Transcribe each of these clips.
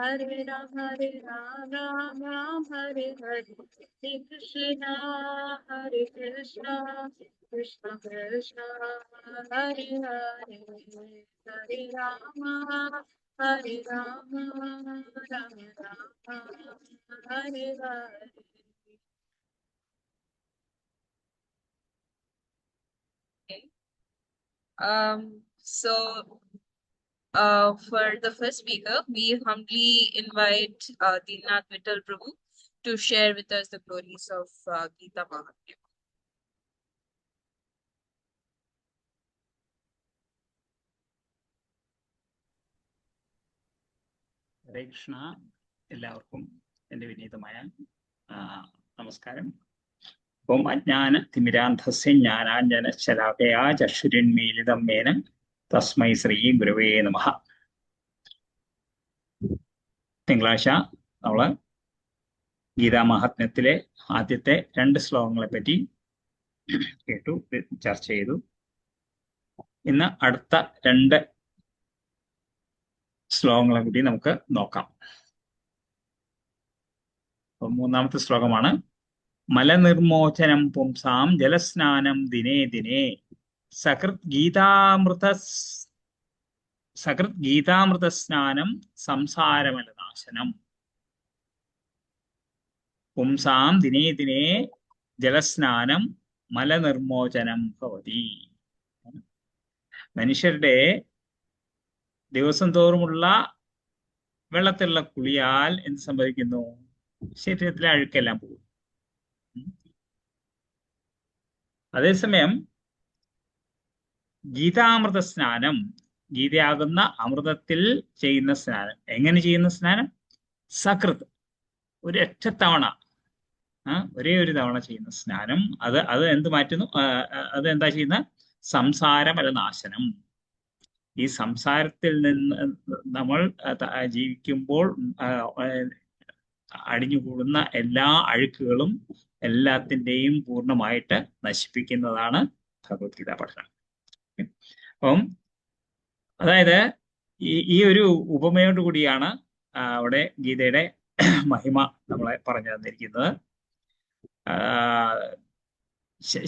Hare Rama, Ram Ram, Hare Hare, Hare Krishna, Hare Krishna, Krishna Krishna, Hare Hare, Hare Rama, Hare Rama, Rama Rama, Hare Hare. For the first speaker, we humbly invite Deennath Vittal Prabhu to share with us the glories of Gita Mahatmya. ഹരേ കൃഷ്ണ. എല്ലാവർക്കും എൻ്റെ വിനീതമായ നമസ്കാരം. ഓം അജ്ഞാന തിമിരാന്ധസ്യ ജ്ഞാനാഞ്ജന ശലാകയാ ചക്ഷുരുന്മീലിതം മേന തസ്മൈ ശ്രീ ഗുരുവേ നമഃ. തിങ്കളാഴ്ച നമ്മൾ ഗീതാമഹാത്മ്യത്തിലെ ആദ്യത്തെ 2 ശ്ലോകങ്ങളെ പറ്റി കേട്ടു, ചർച്ച ചെയ്തു. ഇന്ന് അടുത്ത 2 ശ്ലോകങ്ങളെ കൂടി നമുക്ക് നോക്കാം. മൂന്നാമത്തെ ശ്ലോകമാണ് മലനിർമോചനം പുംസാം ജലസ്നാനം ദിനേ ദിനേ സകൃത് ഗീതാമൃതസ്നാനം സംസാരമലനാശനം. പുംസാം ദിനേ ദിനേ ജലസ്നാനം മലനിർമോചനം ഭവതി. മനുഷ്യരുടെ ദിവസം തോറുമുള്ള വെള്ളത്തിലുള്ള കുളിയാൽ എന്ത് സംഭവിക്കുന്നു? ശരീരത്തിലെ അഴുക്കെല്ലാം പോകും. അതേസമയം ഗീതാമൃത സ്നാനം, ഗീതയാകുന്ന അമൃതത്തിൽ ചെയ്യുന്ന സ്നാനം. എങ്ങനെ ചെയ്യുന്ന സ്നാനം? സകൃത്, ഒരൊറ്റ തവണ, ഒരേ ഒരു തവണ ചെയ്യുന്ന സ്നാനം. അത് എന്ത് മാറ്റുന്നു? അത് എന്താ ചെയ്യുന്ന? സംസാരമലനാശനം. ഈ സംസാരത്തിൽ നിന്ന് നമ്മൾ ജീവിക്കുമ്പോൾ അടിഞ്ഞുകൂടുന്ന എല്ലാ അഴുക്കുകളും എല്ലാത്തിൻ്റെയും പൂർണ്ണമായിട്ട് നശിപ്പിക്കുന്നതാണ് ഭഗവത്ഗീത പഠനം. അപ്പം അതായത് ഈ ഒരു ഉപമയോട് കൂടിയാണ് അവിടെ ഗീതയുടെ മഹിമ നമ്മളെ പറഞ്ഞു തന്നിരിക്കുന്നത്.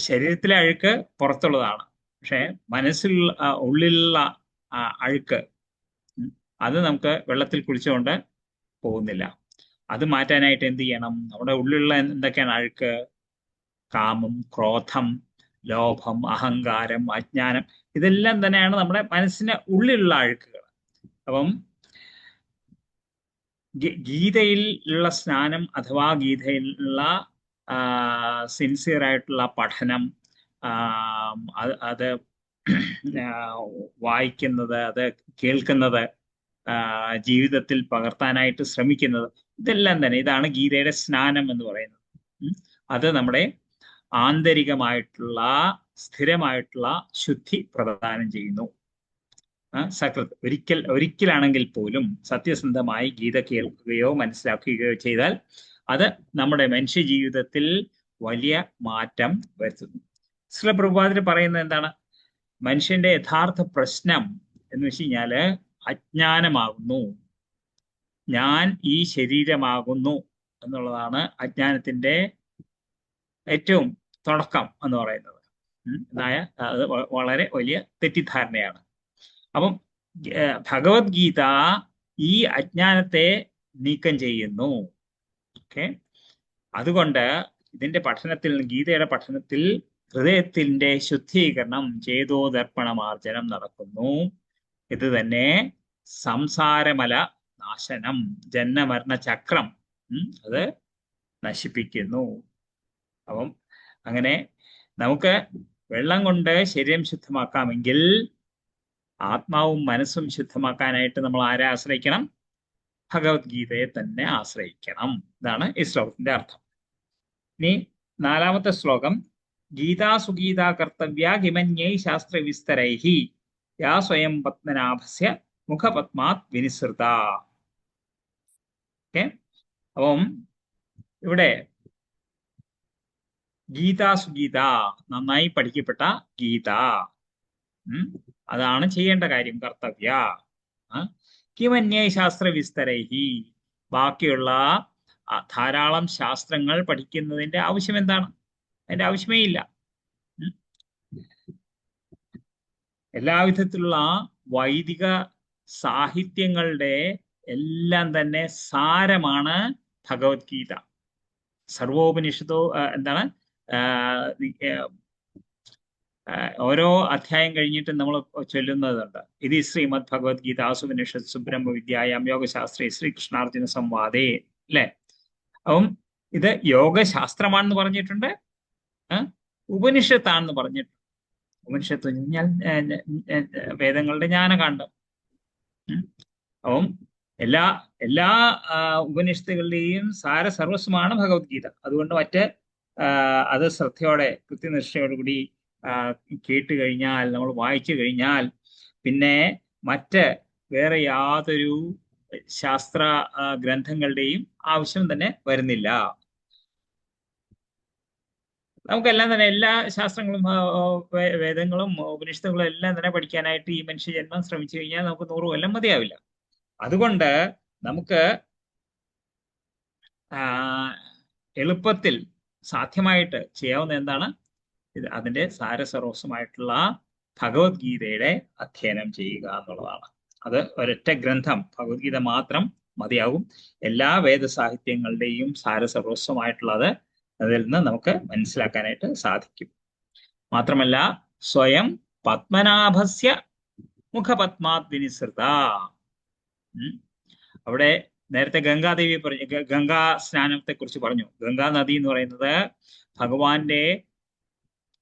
ശരീരത്തിലെ അഴുക്ക് പുറത്തുള്ളതാണ്, പക്ഷെ ഉള്ളിലുള്ള അഴുക്ക് അത് നമുക്ക് വെള്ളത്തിൽ കുളിച്ചുകൊണ്ട് പോകുന്നില്ല. അത് മാറ്റാനായിട്ട് എന്ത് ചെയ്യണം? നമ്മുടെ ഉള്ളിലുള്ള എന്തൊക്കെയാണ് അഴുക്ക്? കാമം, ക്രോധം, ലോഭം, അഹങ്കാരം, അജ്ഞാനം, ഇതെല്ലാം തന്നെയാണ് നമ്മുടെ മനസ്സിന് ഉള്ളിലുള്ള അഴുക്കുകൾ. അപ്പം ഗീതയിലുള്ള സ്നാനം അഥവാ ഗീതയിലുള്ള സിൻസിയർ ആയിട്ടുള്ള പഠനം, അത് വായിക്കുന്നത്, അത് കേൾക്കുന്നത്, ജീവിതത്തിൽ പകർത്താനായിട്ട് ശ്രമിക്കുന്നത്, ഇതെല്ലാം തന്നെ ഇതാണ് ഗീതയുടെ സ്നാനം എന്ന് പറയുന്നത്. അത് നമ്മുടെ ആന്തരികമായിട്ടുള്ള സ്ഥിരമായിട്ടുള്ള ശുദ്ധി പ്രദാനം ചെയ്യുന്നു. സകൃത്, ഒരിക്കലാണെങ്കിൽ പോലും സത്യസന്ധമായി ഗീത കേൾക്കുകയോ മനസ്സിലാക്കുകയോ ചെയ്താൽ അത് നമ്മുടെ മനുഷ്യ ജീവിതത്തിൽ വലിയ മാറ്റം വരുത്തുന്നു. ശ്രീ പ്രഭുപാദർ പറയുന്നത് എന്താണ്? മനുഷ്യന്റെ യഥാർത്ഥ പ്രശ്നം എന്ന് വെച്ച് കഴിഞ്ഞാല് അജ്ഞാനമാകുന്നു. ഞാൻ ഈ ശരീരമാകുന്നു എന്നുള്ളതാണ് അജ്ഞാനത്തിന്റെ ഏറ്റവും തുടക്കം എന്ന് പറയുന്നത്. അത് വളരെ വലിയ തെറ്റിദ്ധാരണയാണ്. അപ്പം ഭഗവത്ഗീത ഈ അജ്ഞാനത്തെ നീക്കം ചെയ്യുന്നു. ഓക്കെ, അതുകൊണ്ട് ഇതിന്റെ പഠനത്തിൽ, ഗീതയുടെ പഠനത്തിൽ ഹൃദയത്തിന്റെ ശുദ്ധീകരണം, ചേതോദർപ്പണമാർജനം നടക്കുന്നു. ഇത് തന്നെ സംസാരമല നാശനം, ജന്മമരണ ചക്രം അത് നശിപ്പിക്കുന്നു. അപ്പം അങ്ങനെ നമുക്ക് വെള്ളം കൊണ്ട് ശരീരം ശുദ്ധമാക്കാമെങ്കിൽ ആത്മാവും മനസ്സും ശുദ്ധമാക്കാനായിട്ട് നമ്മൾ ആരെ ആശ്രയിക്കണം? ഭഗവത്ഗീതയെ തന്നെ ആശ്രയിക്കണം. ഇതാണ് ഈ ശ്ലോകത്തിന്റെ അർത്ഥം. ഇനി 4ാമത്തെ ശ്ലോകം, ഗീതാ സുഗീതാ കർത്തവ്യ ഹിമന്യൈ ശാസ്ത്രവിസ്തരൈഹി യാ സ്വയം പത്മനാഭസ്യ മുഖപത്മാത് വിനിസൃത. ഓക്കെ, അപ്പം ഇവിടെ ഗീതാ സുഗീത, നന്നായി പഠിക്കപ്പെട്ട ഗീത, അതാണ് ചെയ്യേണ്ട കാര്യം, കർത്തവ്യ. കിമന്യേ ശാസ്ത്ര വിസ്തരൈഹി, ബാക്കിയുള്ള ധാരാളം ശാസ്ത്രങ്ങൾ പഠിക്കുന്നതിന്റെ ആവശ്യം എന്താണ്? അതിന്റെ ആവശ്യമേ ഇല്ല. എല്ലാവിധത്തിലുള്ള വൈദിക സാഹിത്യങ്ങളുടെ എല്ലാം തന്നെ സാരമാണ് ഭഗവത്ഗീത. സർവോപനിഷത്തോ എന്താണ് ഓരോ അധ്യായം കഴിഞ്ഞിട്ട് നമ്മൾ ചൊല്ലുന്നതുണ്ട്. ഇത് ശ്രീമദ് ഭഗവത്ഗീതാസുപനിഷത്സു ബ്രഹ്മവിദ്യായാം യോഗശാസ്ത്രേ ശ്രീകൃഷ്ണാർജുന സംവാദേ, അല്ലെ? അപ്പം ഇത് യോഗശാസ്ത്രമാണെന്ന് പറഞ്ഞിട്ടുണ്ട്, ഉപനിഷത്താണെന്ന് പറഞ്ഞിട്ടുണ്ട്. ഉപനിഷത്ത് കഴിഞ്ഞാൽ വേദങ്ങളുടെ ജ്ഞാനകാണ്ഡം. അപ്പം എല്ലാ ഉപനിഷത്തുകളുടെയും സാരസർവസ്വമാണ് ഭഗവത്ഗീത. അതുകൊണ്ട് അത് ശ്രദ്ധയോടെ കൃത്യനിഷ്ഠയോടുകൂടി കേട്ട് കഴിഞ്ഞാൽ, നമ്മൾ വായിച്ചു കഴിഞ്ഞാൽ പിന്നെ വേറെ യാതൊരു ശാസ്ത്ര ഗ്രന്ഥങ്ങളുടെയും ആവശ്യം തന്നെ വരുന്നില്ല. നമുക്കെല്ലാം തന്നെ എല്ലാ ശാസ്ത്രങ്ങളും വേദങ്ങളും ഉപനിഷത്തുകളും എല്ലാം തന്നെ പഠിക്കാനായിട്ട് ഈ മനുഷ്യജന്മം ശ്രമിച്ചു കഴിഞ്ഞാൽ നമുക്ക് 100 കൊല്ലം മതിയാവില്ല. അതുകൊണ്ട് നമുക്ക് എളുപ്പത്തിൽ സാധ്യമായിട്ട് ചെയ്യാവുന്ന എന്താണ്? അതിന്റെ സാരസർവസ്വമായിട്ടുള്ള ഭഗവത്ഗീതയുടെ അധ്യയനം ചെയ്യുക എന്നുള്ളതാണ്. അത് ഒരൊറ്റ ഗ്രന്ഥം ഭഗവത്ഗീത മാത്രം മതിയാകും. എല്ലാ വേദസാഹിത്യങ്ങളുടെയും സാരസർവസ്വമായിട്ടുള്ളത് അതിൽ നിന്ന് നമുക്ക് മനസ്സിലാക്കാനായിട്ട് സാധിക്കും. മാത്രമല്ല സ്വയം പത്മനാഭസ്യ മുഖപത്മാത് വിനിസൃത. അവിടെ നേരത്തെ ഗംഗാദേവി പറഞ്ഞു, ഗംഗാ സ്നാനത്തെ കുറിച്ച് പറഞ്ഞു. ഗംഗാ നദി എന്ന് പറയുന്നത് ഭഗവാന്റെ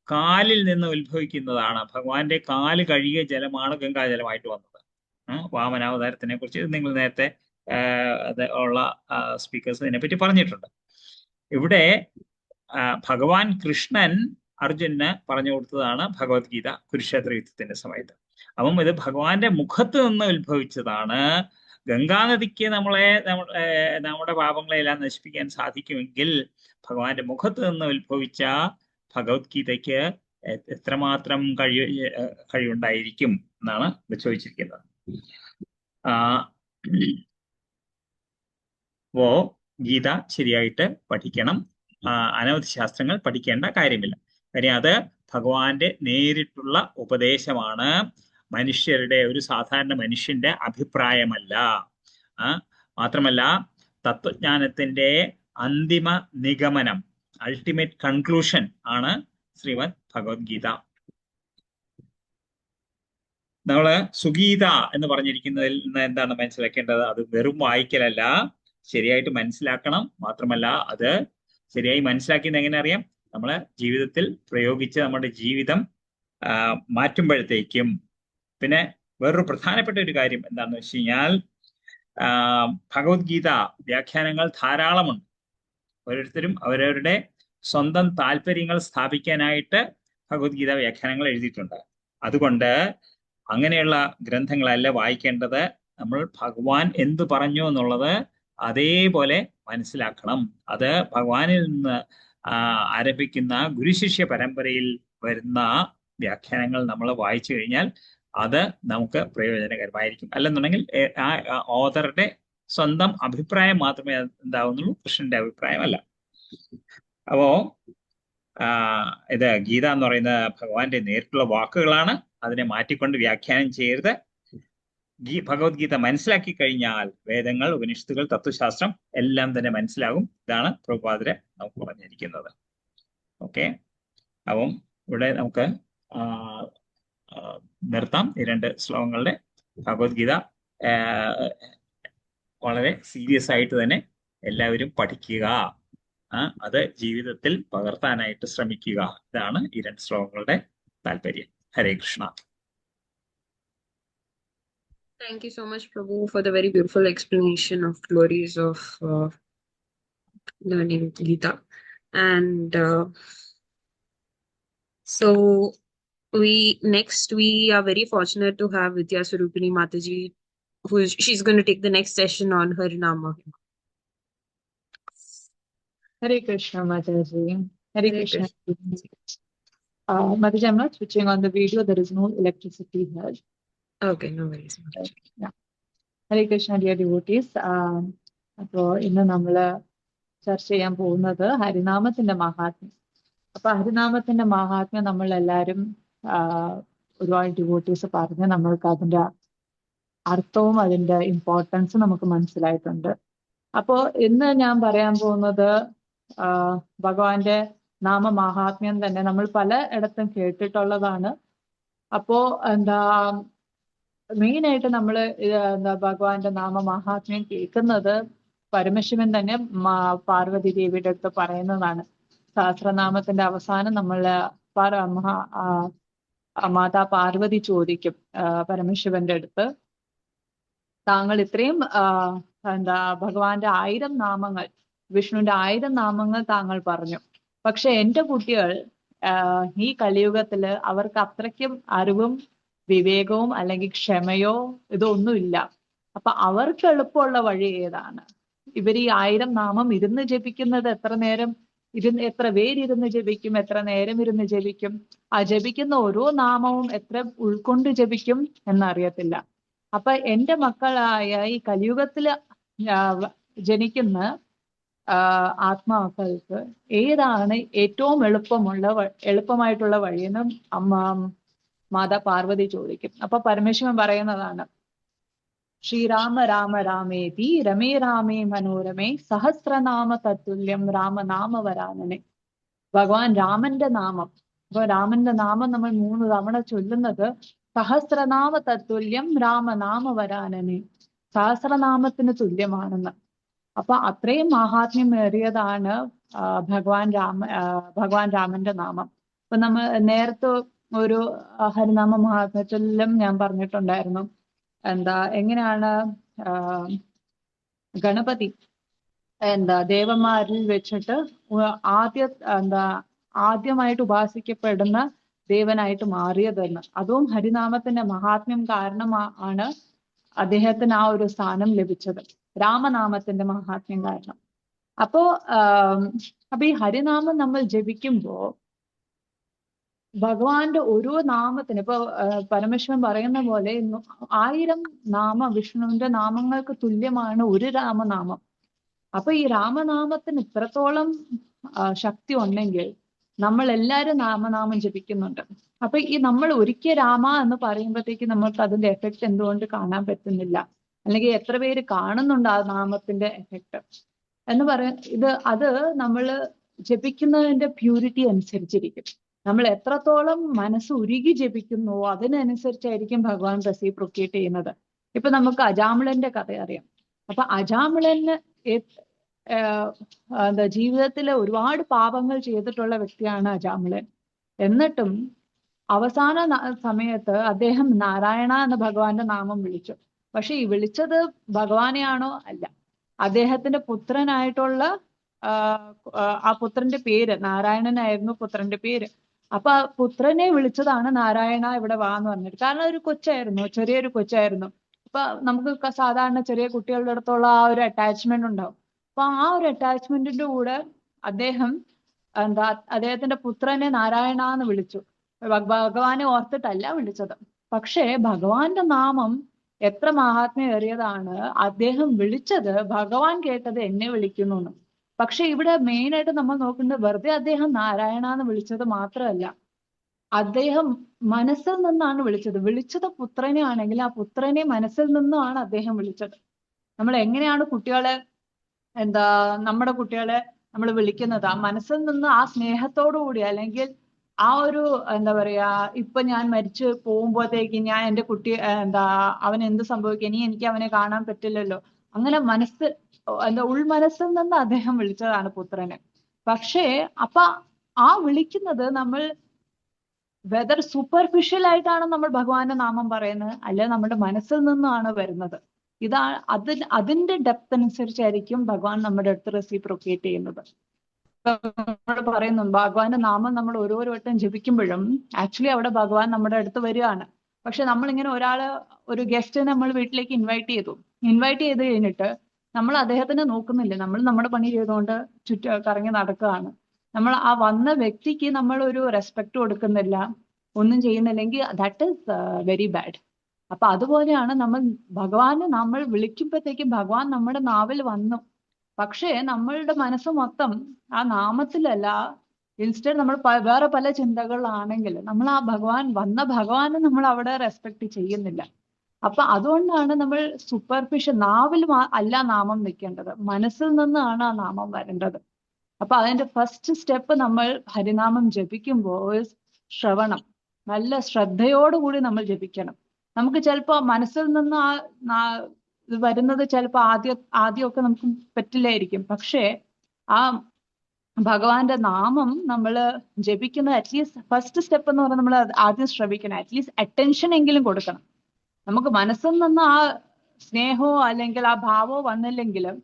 കാലിൽ നിന്ന് ഉത്ഭവിക്കുന്നതാണ്. ഭഗവാന്റെ കാല് കഴുകിയ ജലമാണ് ഗംഗാജലമായിട്ട് വന്നത്. വാമനാവതാരത്തിനെ കുറിച്ച് നിങ്ങൾ നേരത്തെ ഉള്ള സ്പീക്കേഴ്സ് ഇതിനെപ്പറ്റി പറഞ്ഞിട്ടുണ്ട്. ഇവിടെ ഭഗവാൻ കൃഷ്ണൻ അർജുനന് പറഞ്ഞു കൊടുത്തതാണ് ഭഗവത്ഗീത കുരുക്ഷേത്ര യുദ്ധത്തിന്റെ സമയത്ത്. അപ്പം ഇത് ഭഗവാന്റെ മുഖത്ത് നിന്ന് ഉത്ഭവിച്ചതാണ്. ഗംഗാനദിക്ക് നമ്മുടെ പാപങ്ങളെല്ലാം നശിപ്പിക്കാൻ സാധിക്കുമെങ്കിൽ ഭഗവാന്റെ മുഖത്ത് നിന്ന് ഉത്ഭവിച്ച ഭഗവത്ഗീതയ്ക്ക് എത്രമാത്രം കഴിവുണ്ടായിരിക്കും എന്നാണ് ചോദിച്ചിരിക്കുന്നത്. അപ്പോ ഗീത ശരിയായിട്ട് പഠിക്കണം. അനവധി ശാസ്ത്രങ്ങൾ പഠിക്കേണ്ട കാര്യമില്ല. കാര്യം അത് ഭഗവാന്റെ നേരിട്ടുള്ള ഉപദേശമാണ്. ഒരു സാധാരണ മനുഷ്യന്റെ അഭിപ്രായമല്ല. മാത്രമല്ല തത്വജ്ഞാനത്തിന്റെ അന്തിമ നിഗമനം, അൾട്ടിമേറ്റ് കൺക്ലൂഷൻ ആണ് ശ്രീമദ് ഭഗവത്ഗീത. നമ്മള് സുഗീത എന്ന് പറഞ്ഞിരിക്കുന്നതിൽ നിന്ന് എന്താണ് മനസ്സിലാക്കേണ്ടത്? അത് വെറും വായിക്കലല്ല, ശരിയായിട്ട് മനസ്സിലാക്കണം. മാത്രമല്ല അത് ശരിയായി മനസ്സിലാക്കിയത് എങ്ങനെ അറിയാം? നമ്മളെ ജീവിതത്തിൽ പ്രയോഗിച്ച് നമ്മുടെ ജീവിതം മാറ്റുമ്പോഴത്തേക്കും. പിന്നെ വേറൊരു പ്രധാനപ്പെട്ട ഒരു കാര്യം എന്താണെന്ന് വെച്ച് കഴിഞ്ഞാൽ, ഭഗവത്ഗീത വ്യാഖ്യാനങ്ങൾ ധാരാളമുണ്ട്. ഓരോരുത്തരും അവരവരുടെ സ്വന്തം താല്പര്യങ്ങൾ സ്ഥാപിക്കാനായിട്ട് ഭഗവത്ഗീത വ്യാഖ്യാനങ്ങൾ എഴുതിയിട്ടുണ്ട്. അതുകൊണ്ട് അങ്ങനെയുള്ള ഗ്രന്ഥങ്ങളല്ല വായിക്കേണ്ടത്. നമ്മൾ ഭഗവാൻ എന്തു പറഞ്ഞു എന്നുള്ളത് അതേപോലെ മനസ്സിലാക്കണം. അത് ഭഗവാനിൽ നിന്ന് ആരംഭിക്കുന്ന ഗുരുശിഷ്യ പരമ്പരയിൽ വരുന്ന വ്യാഖ്യാനങ്ങൾ നമ്മൾ വായിച്ചു കഴിഞ്ഞാൽ അത് നമുക്ക് പ്രയോജനകരമായിരിക്കും. അല്ലെന്നുണ്ടെങ്കിൽ ആ ഓതറുടെ സ്വന്തം അഭിപ്രായം മാത്രമേ ഉണ്ടാവുന്നുള്ളൂ, കൃഷ്ണന്റെ അഭിപ്രായമല്ല. അപ്പോ ഇത് ഗീത എന്ന് പറയുന്നത് ഭഗവാന്റെ നേരിട്ടുള്ള വാക്കുകളാണ്. അതിനെ മാറ്റിക്കൊണ്ട് വ്യാഖ്യാനം ചെയ്യരുത്. ഭഗവത്ഗീത മനസ്സിലാക്കി കഴിഞ്ഞാൽ വേദങ്ങൾ, ഉപനിഷത്തുകൾ, തത്വശാസ്ത്രം എല്ലാം തന്നെ മനസ്സിലാകും. ഇതാണ് പ്രഭുപാദര് നമുക്ക് പറഞ്ഞിരിക്കുന്നത്. ഓക്കെ, അപ്പം ഇവിടെ നമുക്ക് നിർത്താം. ഈ 2 ശ്ലോകങ്ങളുടെ ഭഗവത്ഗീത വളരെ സീരിയസ് ആയിട്ട് തന്നെ എല്ലാവരും പഠിക്കുക, അത് ജീവിതത്തിൽ പകർത്താനായിട്ട് ശ്രമിക്കുക. ഇതാണ് ഈ 2 ശ്ലോകങ്ങളുടെ താല്പര്യം. ഹരേ Krishna. Thank you so much, Prabhu, for the very beautiful explanation of glories of learning Gita. And so we are very fortunate to have Vidya Swarupini Mataji, she's going to take the next session on Harinama. Hare Krishna, Mataji. Hare Krishna. Mataji, I'm not switching on the video. There is no electricity here. Okay, no worries. Yeah. Hare Krishna dear devotees. അപ്പോൾ ഇന്ന് നമ്മൾ ചർച്ച ചെയ്യാൻ പോകുന്നത് ഹരിനാമത്തിന്റെ മഹാത്മ്യം. അപ്പൊ ഹരിനാമത്തിന്റെ മഹാത്മ്യം നമ്മൾ എല്ലാവരും ഒരുപാട് ഡിവോട്ടീസ് പറഞ്ഞ് നമ്മൾക്ക് അതിന്റെ അർത്ഥവും അതിന്റെ ഇമ്പോർട്ടൻസും നമുക്ക് മനസ്സിലായിട്ടുണ്ട്. അപ്പോ ഇന്ന് ഞാൻ പറയാൻ പോകുന്നത് ഭഗവാന്റെ നാമമാഹാത്മ്യം തന്നെ നമ്മൾ പല ഇടത്തും കേട്ടിട്ടുള്ളതാണ്. അപ്പോ മെയിനായിട്ട് നമ്മൾ ഭഗവാന്റെ നാമമാഹാത്മ്യം കേൾക്കുന്നത് പരമശിവൻ തന്നെ പാർവതി ദേവിയുടെ അടുത്ത് പറയുന്നതാണ്. സഹസ്രനാമത്തിന്റെ അവസാനം നമ്മൾ മാതാ പാർവതി ചോദിക്കും പരമശിവന്റെ അടുത്ത്, താങ്കൾ ഇത്രയും ഭഗവാന്റെ 1000 നാമങ്ങൾ, വിഷ്ണുവിന്റെ 1000 നാമങ്ങൾ താങ്കൾ പറഞ്ഞു, പക്ഷെ എന്റെ കുട്ടികൾ ഈ കലിയുഗത്തില് അവർക്ക് അത്രയ്ക്കും അറിവും വിവേകവും അല്ലെങ്കിൽ ക്ഷമയോ ഇതൊന്നുമില്ല. അപ്പൊ അവർക്ക് എളുപ്പമുള്ള വഴി ഏതാണ്? ഇവർ ഈ 1000 നാമം ഇരുന്ന് ജപിക്കുന്നത് എത്ര നേരം എത്ര പേരിരുന്ന് ജപിക്കും, എത്ര നേരം ഇരുന്ന് ജപിക്കും, ആ ജപിക്കുന്ന ഓരോ നാമവും എത്ര ഉൾക്കൊണ്ട് ജപിക്കും എന്നറിയത്തില്ല. അപ്പൊ എന്റെ മക്കളായ ഈ കലിയുഗത്തില് ജനിക്കുന്ന ആത്മാക്കൾക്ക് ഏതാണ് ഏറ്റവും എളുപ്പമായിട്ടുള്ള വഴിയെന്ന് മാതാ പാർവതി ചോദിക്കും. അപ്പൊ പരമേശ്വരൻ പറയുന്നതാണ്, ശ്രീരാമ രാമ രാമേതി രമേ രാമേ മനോരമേ സഹസ്രനാമ തത്തുല്യം രാമനാമ വരാനനെ. ഭഗവാൻ രാമന്റെ നാമം, അപ്പൊ രാമന്റെ നാമം നമ്മൾ 3 തവണ ചൊല്ലുന്നത് സഹസ്രനാമ തത്തുല്യം രാമനാമ വരാനനെ, സഹസ്രനാമത്തിന് തുല്യമാണെന്ന്. അപ്പൊ അത്രയും മാഹാത്മ്യമേറിയതാണ് ഭഗവാൻ രാമന്റെ നാമം. അപ്പൊ നമ്മൾ നേരത്തെ ഒരു ഹരിനാമ മഹാത്മ്യത്തിലും ഞാൻ പറഞ്ഞിട്ടുണ്ടായിരുന്നു, എങ്ങനെയാണ് ഗണപതി ദേവന്മാരിൽ വെച്ചിട്ട് ആദ്യമായിട്ട് ഉപാസിക്കപ്പെടുന്ന ദേവനായിട്ട് മാറിയതെന്ന്. അതും ഹരിനാമത്തിന്റെ മഹാത്മ്യം കാരണമാണ് അദ്ദേഹത്തിന് ആ ഒരു സ്ഥാനം ലഭിച്ചത്, രാമനാമത്തിന്റെ മഹാത്മ്യം കാരണം. അപ്പോ ഈ ഹരിനാമം നമ്മൾ ജപിക്കുമ്പോ ഭഗവാന്റെ ഓരോ നാമത്തിന്, ഇപ്പൊ പരമേശ്വരൻ പറയുന്ന പോലെ 1000 വിഷ്ണുവിന്റെ നാമങ്ങൾക്ക് തുല്യമാണ് ഒരു രാമനാമം. അപ്പൊ ഈ രാമനാമത്തിന് ഇത്രത്തോളം ശക്തി ഉണ്ടെങ്കിൽ നമ്മൾ എല്ലാവരും നാമനാമം ജപിക്കുന്നുണ്ട്. അപ്പൊ ഈ നമ്മൾ ഒരിക്കൽ രാമ എന്ന് പറയുമ്പോഴത്തേക്ക് നമ്മൾക്ക് അതിന്റെ എഫക്റ്റ് എന്തുകൊണ്ട് കാണാൻ പറ്റുന്നില്ല, അല്ലെങ്കിൽ എത്ര പേര് കാണുന്നുണ്ട് ആ നാമത്തിന്റെ എഫക്റ്റ് എന്ന് അത് നമ്മൾ ജപിക്കുന്നതിന്റെ പ്യൂരിറ്റി അനുസരിച്ചിരിക്കും. നമ്മൾ എത്രത്തോളം മനസ്സ് ഉരുകി ജപിക്കുന്നു അതിനനുസരിച്ചായിരിക്കും ഭഗവാൻ റെസിപ്രോക്കേറ്റ് ചെയ്യുന്നത്. ഇപ്പൊ നമുക്ക് അജാമിളന്റെ കഥ അറിയാം. അപ്പൊ അജാമിളന് ജീവിതത്തിലെ ഒരുപാട് പാപങ്ങൾ ചെയ്തിട്ടുള്ള വ്യക്തിയാണ് അജാമിളൻ. എന്നിട്ടും അവസാന സമയത്ത് അദ്ദേഹം നാരായണ എന്ന ഭഗവാന്റെ നാമം വിളിച്ചു. പക്ഷെ ഈ വിളിച്ചത് ഭഗവാനെയാണോ? അല്ല, അദ്ദേഹത്തിന്റെ പുത്രനായിട്ടുള്ള ആ പുത്രന്റെ പേര് നാരായണനായിരുന്നു പുത്രന്റെ പേര്. അപ്പൊ ആ പുത്രനെ വിളിച്ചതാണ് നാരായണ ഇവിടെ വാന്ന് പറഞ്ഞിട്ട്. കാരണം ഒരു കൊച്ചായിരുന്നു, ചെറിയൊരു കൊച്ചായിരുന്നു. അപ്പൊ നമുക്ക് സാധാരണ ചെറിയ കുട്ടികളുടെ അടുത്തുള്ള ആ ഒരു അറ്റാച്ച്മെന്റ് ഉണ്ടാവും. അപ്പൊ ആ ഒരു അറ്റാച്ച്മെന്റിന്റെ കൂടെ അദ്ദേഹത്തിന്റെ പുത്രനെ നാരായണ എന്ന് വിളിച്ചു. ഭഗവാനെ ഓർത്തിട്ടല്ല വിളിച്ചത്. പക്ഷേ ഭഗവാന്റെ നാമം എത്ര മഹാത്മ്യമേറിയതാണ്. അദ്ദേഹം വിളിച്ചത് ഭഗവാൻ കേട്ടത് എന്നെ വിളിക്കുന്നു എന്ന്. പക്ഷെ ഇവിടെ മെയിൻ ആയിട്ട് നമ്മൾ നോക്കുന്നത് വെറുതെ അദ്ദേഹം നാരായണ എന്ന് വിളിച്ചത് മാത്രമല്ല, അദ്ദേഹം മനസ്സിൽ നിന്നാണ് വിളിച്ചത് പുത്രനെ ആണെങ്കിൽ ആ പുത്രനെ മനസ്സിൽ നിന്നാണ് അദ്ദേഹം വിളിച്ചത്. നമ്മൾ എങ്ങനെയാണ് കുട്ടികളെ നമ്മുടെ കുട്ടികളെ നമ്മൾ വിളിക്കുന്നത്? ആ മനസ്സിൽ നിന്ന് ആ സ്നേഹത്തോടു കൂടി, അല്ലെങ്കിൽ ആ ഒരു ഇപ്പൊ ഞാൻ മരിച്ചു പോകുമ്പോഴത്തേക്ക് ഞാൻ എൻ്റെ കുട്ടി അവൻ എന്ത് സംഭവിക്കും, ഇനി എനിക്ക് അവനെ കാണാൻ പറ്റില്ലല്ലോ, അങ്ങനെ ഉൾമനസ്സിൽ നിന്ന് അദ്ദേഹം വിളിച്ചതാണ് പുത്രനെ. പക്ഷേ അപ്പൊ ആ വിളിക്കുന്നത് നമ്മൾ വെദർ സൂപ്പർഫിഷ്യൽ ആയിട്ടാണ് നമ്മൾ ഭഗവാന്റെ നാമം പറയുന്നത്, അല്ലെ നമ്മുടെ മനസ്സിൽ നിന്നാണ് വരുന്നത്. അതിന്റെ ഡെപ്ത് അനുസരിച്ചായിരിക്കും ഭഗവാൻ നമ്മുടെ അടുത്ത് റെസിപ്രോക്കേറ്റ് ചെയ്യുന്നത്. നമ്മൾ പറയുന്നു ഭഗവാന്റെ നാമം നമ്മൾ ഓരോരോ വട്ടം ജപിക്കുമ്പോഴും ആക്ച്വലി അവിടെ ഭഗവാൻ നമ്മുടെ അടുത്ത് വരികയാണ്. പക്ഷെ നമ്മളിങ്ങനെ ഒരു ഗസ്റ്റ് നമ്മൾ വീട്ടിലേക്ക് ഇൻവൈറ്റ് ചെയ്ത് കഴിഞ്ഞിട്ട് നമ്മൾ അദ്ദേഹത്തിനെ നോക്കുന്നില്ല, നമ്മൾ നമ്മുടെ പണി ചെയ്തുകൊണ്ട് കറങ്ങി നടക്കുകയാണ്. നമ്മൾ ആ വന്ന വ്യക്തിക്ക് നമ്മൾ ഒരു റെസ്പെക്ട് കൊടുക്കുന്നില്ല, ഒന്നും ചെയ്യുന്നില്ലെങ്കിൽ ദാറ്റ് ഈസ് വെരി ബാഡ്. അപ്പൊ അതുപോലെയാണ് ഭഗവാനെ നമ്മൾ വിളിക്കുമ്പോഴത്തേക്കും ഭഗവാൻ നമ്മുടെ നാവിൽ വന്നു. പക്ഷേ നമ്മളുടെ മനസ്സ് മൊത്തം ആ നാമത്തിലല്ല. ഇൻസ്റ്റഡ് നമ്മൾ വേറെ പല ചിന്തകളാണെങ്കിൽ നമ്മൾ ആ ഭഗവാനെ നമ്മൾ അവിടെ റെസ്പെക്ട് ചെയ്യുന്നില്ല. അപ്പൊ അതുകൊണ്ടാണ് നമ്മൾ സൂപ്പർഫിഷ്യൽ നാവിൽ അല്ല നാമം നിൽക്കേണ്ടത്, മനസ്സിൽ നിന്നാണ് ആ നാമം വരേണ്ടത്. അപ്പൊ അതിന്റെ ഫസ്റ്റ് സ്റ്റെപ്പ് നമ്മൾ ഹരിനാമം ജപിക്കുമ്പോൾ ശ്രവണം, നല്ല ശ്രദ്ധയോടുകൂടി നമ്മൾ ജപിക്കണം. നമുക്ക് ചിലപ്പോ മനസ്സിൽ നിന്ന് ഇത് വരുന്നത് ചിലപ്പോ ആദ്യമൊക്കെ നമുക്ക് പറ്റില്ലായിരിക്കും. പക്ഷേ ആ ഭഗവാന്റെ നാമം നമ്മൾ ജപിക്കുന്നത് അറ്റ്ലീസ്റ്റ് ഫസ്റ്റ് സ്റ്റെപ്പ് എന്ന് പറഞ്ഞാൽ നമ്മൾ ആദ്യം ശ്രവിക്കണം. അറ്റ്ലീസ്റ്റ് അറ്റൻഷൻ എങ്കിലും കൊടുക്കണം. നമുക്ക് മനസ്സിൽ നിന്ന് ആ സ്നേഹമോ അല്ലെങ്കിൽ ആ ഭാവമോ വന്നില്ലെങ്കിലും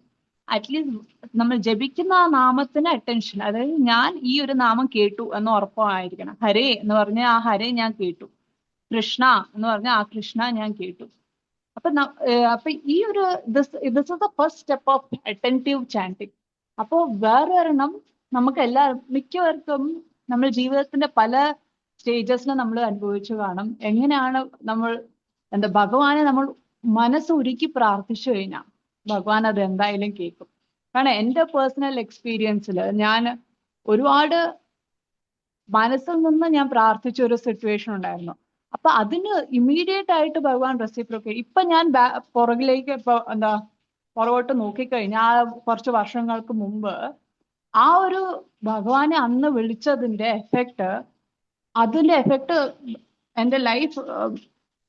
അറ്റ്ലീസ്റ്റ് നമ്മൾ ജപിക്കുന്ന ആ നാമത്തിന് അറ്റൻഷൻ, അതായത് ഞാൻ ഈ ഒരു നാമം കേട്ടു എന്ന് ഉറപ്പായിരിക്കണം. ഹരേ എന്ന് പറഞ്ഞ ആ ഹരേ ഞാൻ കേട്ടു, കൃഷ്ണ എന്ന് പറഞ്ഞ ആ കൃഷ്ണ ഞാൻ കേട്ടു. അപ്പൊ ഈ ഒരു this is the first step of attentive chanting. അപ്പോ വേറൊരെണ്ണം നമുക്ക് മിക്കവർക്കും നമ്മൾ ജീവിതത്തിന്റെ പല സ്റ്റേജസിൽ നമ്മൾ അനുഭവിച്ചു കാണും. എങ്ങനെയാണ് നമ്മൾ ഭഗവാനെ നമ്മൾ മനസ്സുരുക്കി പ്രാർത്ഥിച്ചു കഴിഞ്ഞാൽ ഭഗവാൻ അത് എന്തായാലും കേൾക്കും. കാരണം എൻ്റെ പേഴ്സണൽ എക്സ്പീരിയൻസിൽ ഞാൻ ഒരുപാട് മനസ്സിൽ നിന്ന് ഞാൻ പ്രാർത്ഥിച്ച ഒരു സിറ്റുവേഷൻ ഉണ്ടായിരുന്നു. അപ്പൊ അതിന് ഇമ്മീഡിയറ്റ് ആയിട്ട് ഭഗവാൻ റെസിപ്രോക്കേറ്റ്. ഇപ്പൊ ഞാൻ പുറകിലേക്ക് പുറകോട്ട് നോക്കിക്കഴിഞ്ഞാൽ കുറച്ച് വർഷങ്ങൾക്ക് മുമ്പ് ആ ഒരു ഭഗവാനെ അന്ന് വിളിച്ചതിന്റെ എഫക്റ്റ് എൻ്റെ life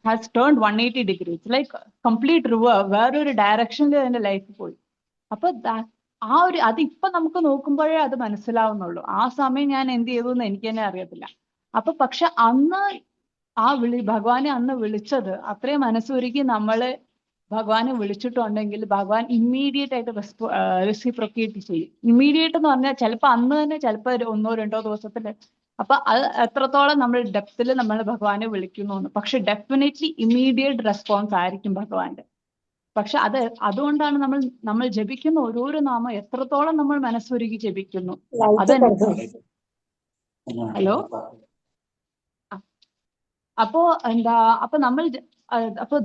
has turned 180 degrees, like complete വേറൊരു ഡയറക്ഷനിൽ എൻ്റെ ലൈഫ് പോയി. അപ്പൊ അതിപ്പൊ നമുക്ക് നോക്കുമ്പോഴേ അത് മനസ്സിലാവുന്നുള്ളൂ. ആ സമയം ഞാൻ എന്ത് ചെയ്തു എന്ന് എനിക്ക് തന്നെ അറിയത്തില്ല. പക്ഷെ അന്ന് ഭഗവാനെ അന്ന് വിളിച്ചത് അത്രയും മനസ്സുരുക്കി നമ്മള് ഭഗവാനെ വിളിച്ചിട്ടുണ്ടെങ്കിൽ ഭഗവാൻ ഇമ്മീഡിയറ്റ് ആയിട്ട് റെസിപ്രോക്കേറ്റ് ചെയ്യും. ഇമ്മീഡിയറ്റ് എന്ന് പറഞ്ഞാൽ ചിലപ്പോൾ അന്ന് തന്നെ, ചിലപ്പോൾ 1-2 ദിവസത്തില്. അപ്പൊ അത് എത്രത്തോളം നമ്മൾ ഡെപ്തിൽ നമ്മൾ ഭഗവാനെ വിളിക്കുന്നു. പക്ഷെ ഡെഫിനറ്റ്ലി ഇമ്മീഡിയറ്റ് റെസ്പോൺസ് ആയിരിക്കും ഭഗവാന്റെ. പക്ഷെ അതുകൊണ്ടാണ് നമ്മൾ ജപിക്കുന്ന ഓരോരോ നാമം എത്രത്തോളം നമ്മൾ മനസ്സുരുക്കി ജപിക്കുന്നു അതനുസരിച്ച്. ഹലോ, അപ്പോ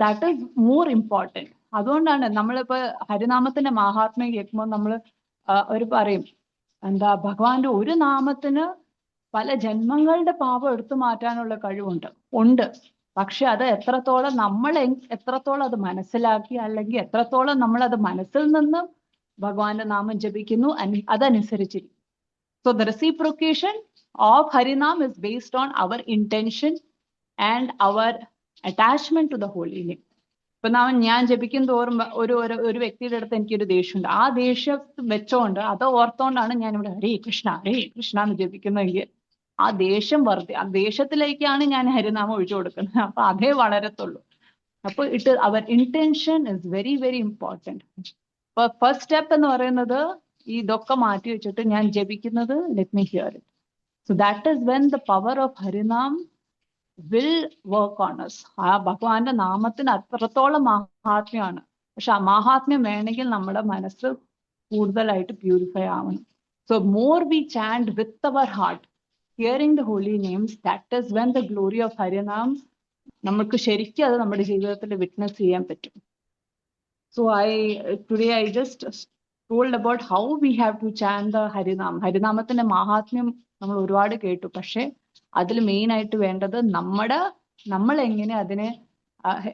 ദാറ്റ് ഈസ് മോർ ഇമ്പോർട്ടൻറ്റ്. അതുകൊണ്ടാണ് നമ്മളിപ്പോ ഹരിനാമത്തിന്റെ മഹാത്മ്യം കേൾക്കുമ്പോൾ നമ്മൾ അവർ പറയും ഭഗവാന്റെ ഒരു നാമത്തിന് പല ജന്മങ്ങളുടെ പാപം എടുത്തു മാറ്റാനുള്ള ഉണ്ട്. പക്ഷെ അത് എത്രത്തോളം അത് മനസ്സിലാക്കി, അല്ലെങ്കിൽ എത്രത്തോളം നമ്മൾ അത് മനസ്സിൽ നിന്ന് ഭഗവാന്റെ നാമം ജപിക്കുന്നു അതനുസരിച്ചിരിക്കും. So the reciprocation of Harinam is based on our intention and our attachment to the holy name. ഇപ്പൊ ഞാൻ ജപിക്കും തോറും ഒരു വ്യക്തിയുടെ അടുത്ത് എനിക്കൊരു ദേഷ്യമുണ്ട്. ആ ദേഷ്യം വെച്ചോണ്ട് അത് ഓർത്തോണ്ടാണ് ഞാൻ ഇവിടെ ഹരേ കൃഷ്ണ എന്ന് ജപിക്കുന്നതെങ്കിൽ ആ ദേഷ്യത്തിലേക്കാണ് ഞാൻ ഹരിനാമം ഒഴിച്ചു കൊടുക്കുന്നത്. അപ്പൊ അതേ വളരത്തുള്ളൂ. അപ്പൊ അവർ intention is very very important. അപ്പൊ ഫസ്റ്റ് സ്റ്റെപ്പ് എന്ന് പറയുന്നത് ഇതൊക്കെ മാറ്റി വെച്ചിട്ട് ഞാൻ ജപിക്കുന്നത് let me hear it. So that is when the power of Harinam will work on us. ആ ഭഗവാന്റെ നാമത്തിന് അത്രത്തോളം മഹാത്മ്യമാണ്. പക്ഷെ ആ മഹാത്മ്യം വേണമെങ്കിൽ നമ്മുടെ മനസ്സ് കൂടുതലായിട്ട് പ്യൂരിഫൈ ആവണം. So more we chant with our heart, hearing the holy names, that is when the glory of Harinam നമുക്ക് ശരിക്കും അത് നമ്മുടെ ജീവിതത്തിൽ വിറ്റ്നസ് ചെയ്യാൻ പറ്റും. So today I just told about how we have to chant the Harinam. ഹരിനാമത്തിന്റെ മഹാത്മ്യം നമ്മൾ ഒരുപാട് കേട്ടു. പക്ഷെ അതിൽ മെയിൻ ആയിട്ട് വേണ്ടത് നമ്മൾ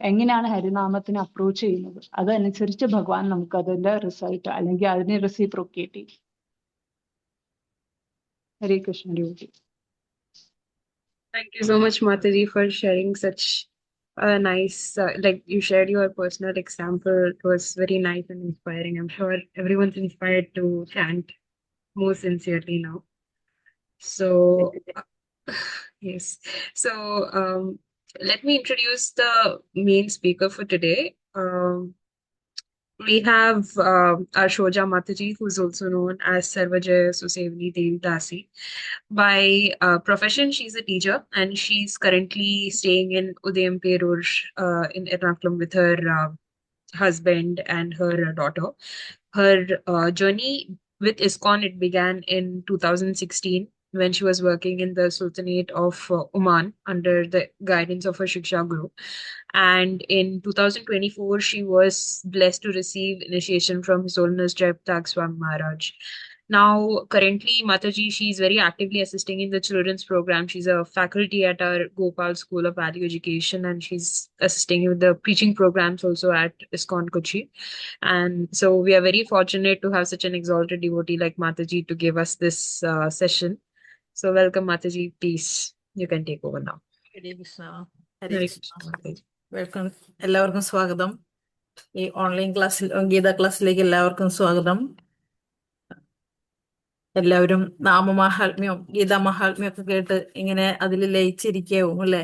എങ്ങനെയാണ് ഹരിനാമത്തിനെ അപ്രോച്ച് ചെയ്യുന്നത്. അതനുസരിച്ച് ഭഗവാൻ നമുക്ക് അതിന്റെ റിസൾട്ട് അല്ലെങ്കിൽ അതിനെ റെസിപ്രോക്കേറ്റ് ചെയ്യും. ഹരേ കൃഷ്ണ ദേവി. Thank you so much, Mataji, for sharing such a nice, like you shared your personal example. It was very nice and inspiring. I'm sure everyone's inspired to chant more sincerely now. So, yes. So, let me introduce the main speaker for today. We have Arshoja Mataji, who's also known as Sarvajaya Susevni Devi Dasi. By profession, she's a teacher, and she's currently staying in Udayamperur in Ernakulam with her husband and her daughter. Her journey with ISKCON, it began in 2016 when she was working in the Sultanate of Oman under the guidance of her Shiksha Guru. And in 2024, she was blessed to receive initiation from His Holiness Jai Pratap Swami Maharaj. Now, currently, Mataji, she's very actively assisting in the children's program. She's a faculty at our Gopal School of Value Education, and she's assisting with the preaching programs also at ISKCON Kochi. And so we are very fortunate to have such an exalted devotee like Mataji to give us this session. So welcome, Mataji. Please, you can take over now. Hare Krishna. Hare Hare Krishna. Krishna, Mataji. Welcome. എല്ലാവർക്കും സ്വാഗതം. ഈ online ക്ലാസ്സിൽ ഗീത ക്ലാസ്സിലേക്ക് എല്ലാവർക്കും സ്വാഗതം. എല്ലാവരും നാമമാഹാത്മ്യവും ഗീതാ മഹാത്മ്യം ഒക്കെ കേട്ട് ഇങ്ങനെ അതിൽ ലയിച്ചിരിക്കാവും അല്ലെ.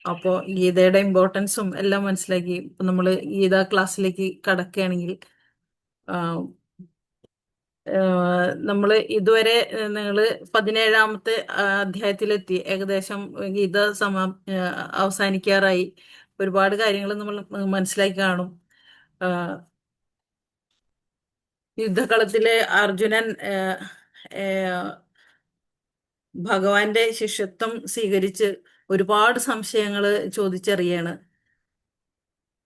അപ്പോ ഗീതയുടെ ഇമ്പോർട്ടൻസും എല്ലാം മനസ്സിലാക്കി. ഇപ്പൊ നമ്മള് ഗീതാ ക്ലാസ്സിലേക്ക് കടക്കുകയാണെങ്കിൽ നമ്മള് ഇതുവരെ നിങ്ങള് 17-ാമത്തെ അധ്യായത്തിലെത്തി. ഏകദേശം ഗീത അവസാനിക്കാറായി. ഒരുപാട് കാര്യങ്ങൾ നമ്മൾ മനസ്സിലാക്കി കാണും. യുദ്ധകളത്തിലെ അർജുനൻ ഭഗവാന്റെ ശിഷ്യത്വം സ്വീകരിച്ച് ഒരുപാട് സംശയങ്ങൾ ചോദിച്ചറിയാണ്.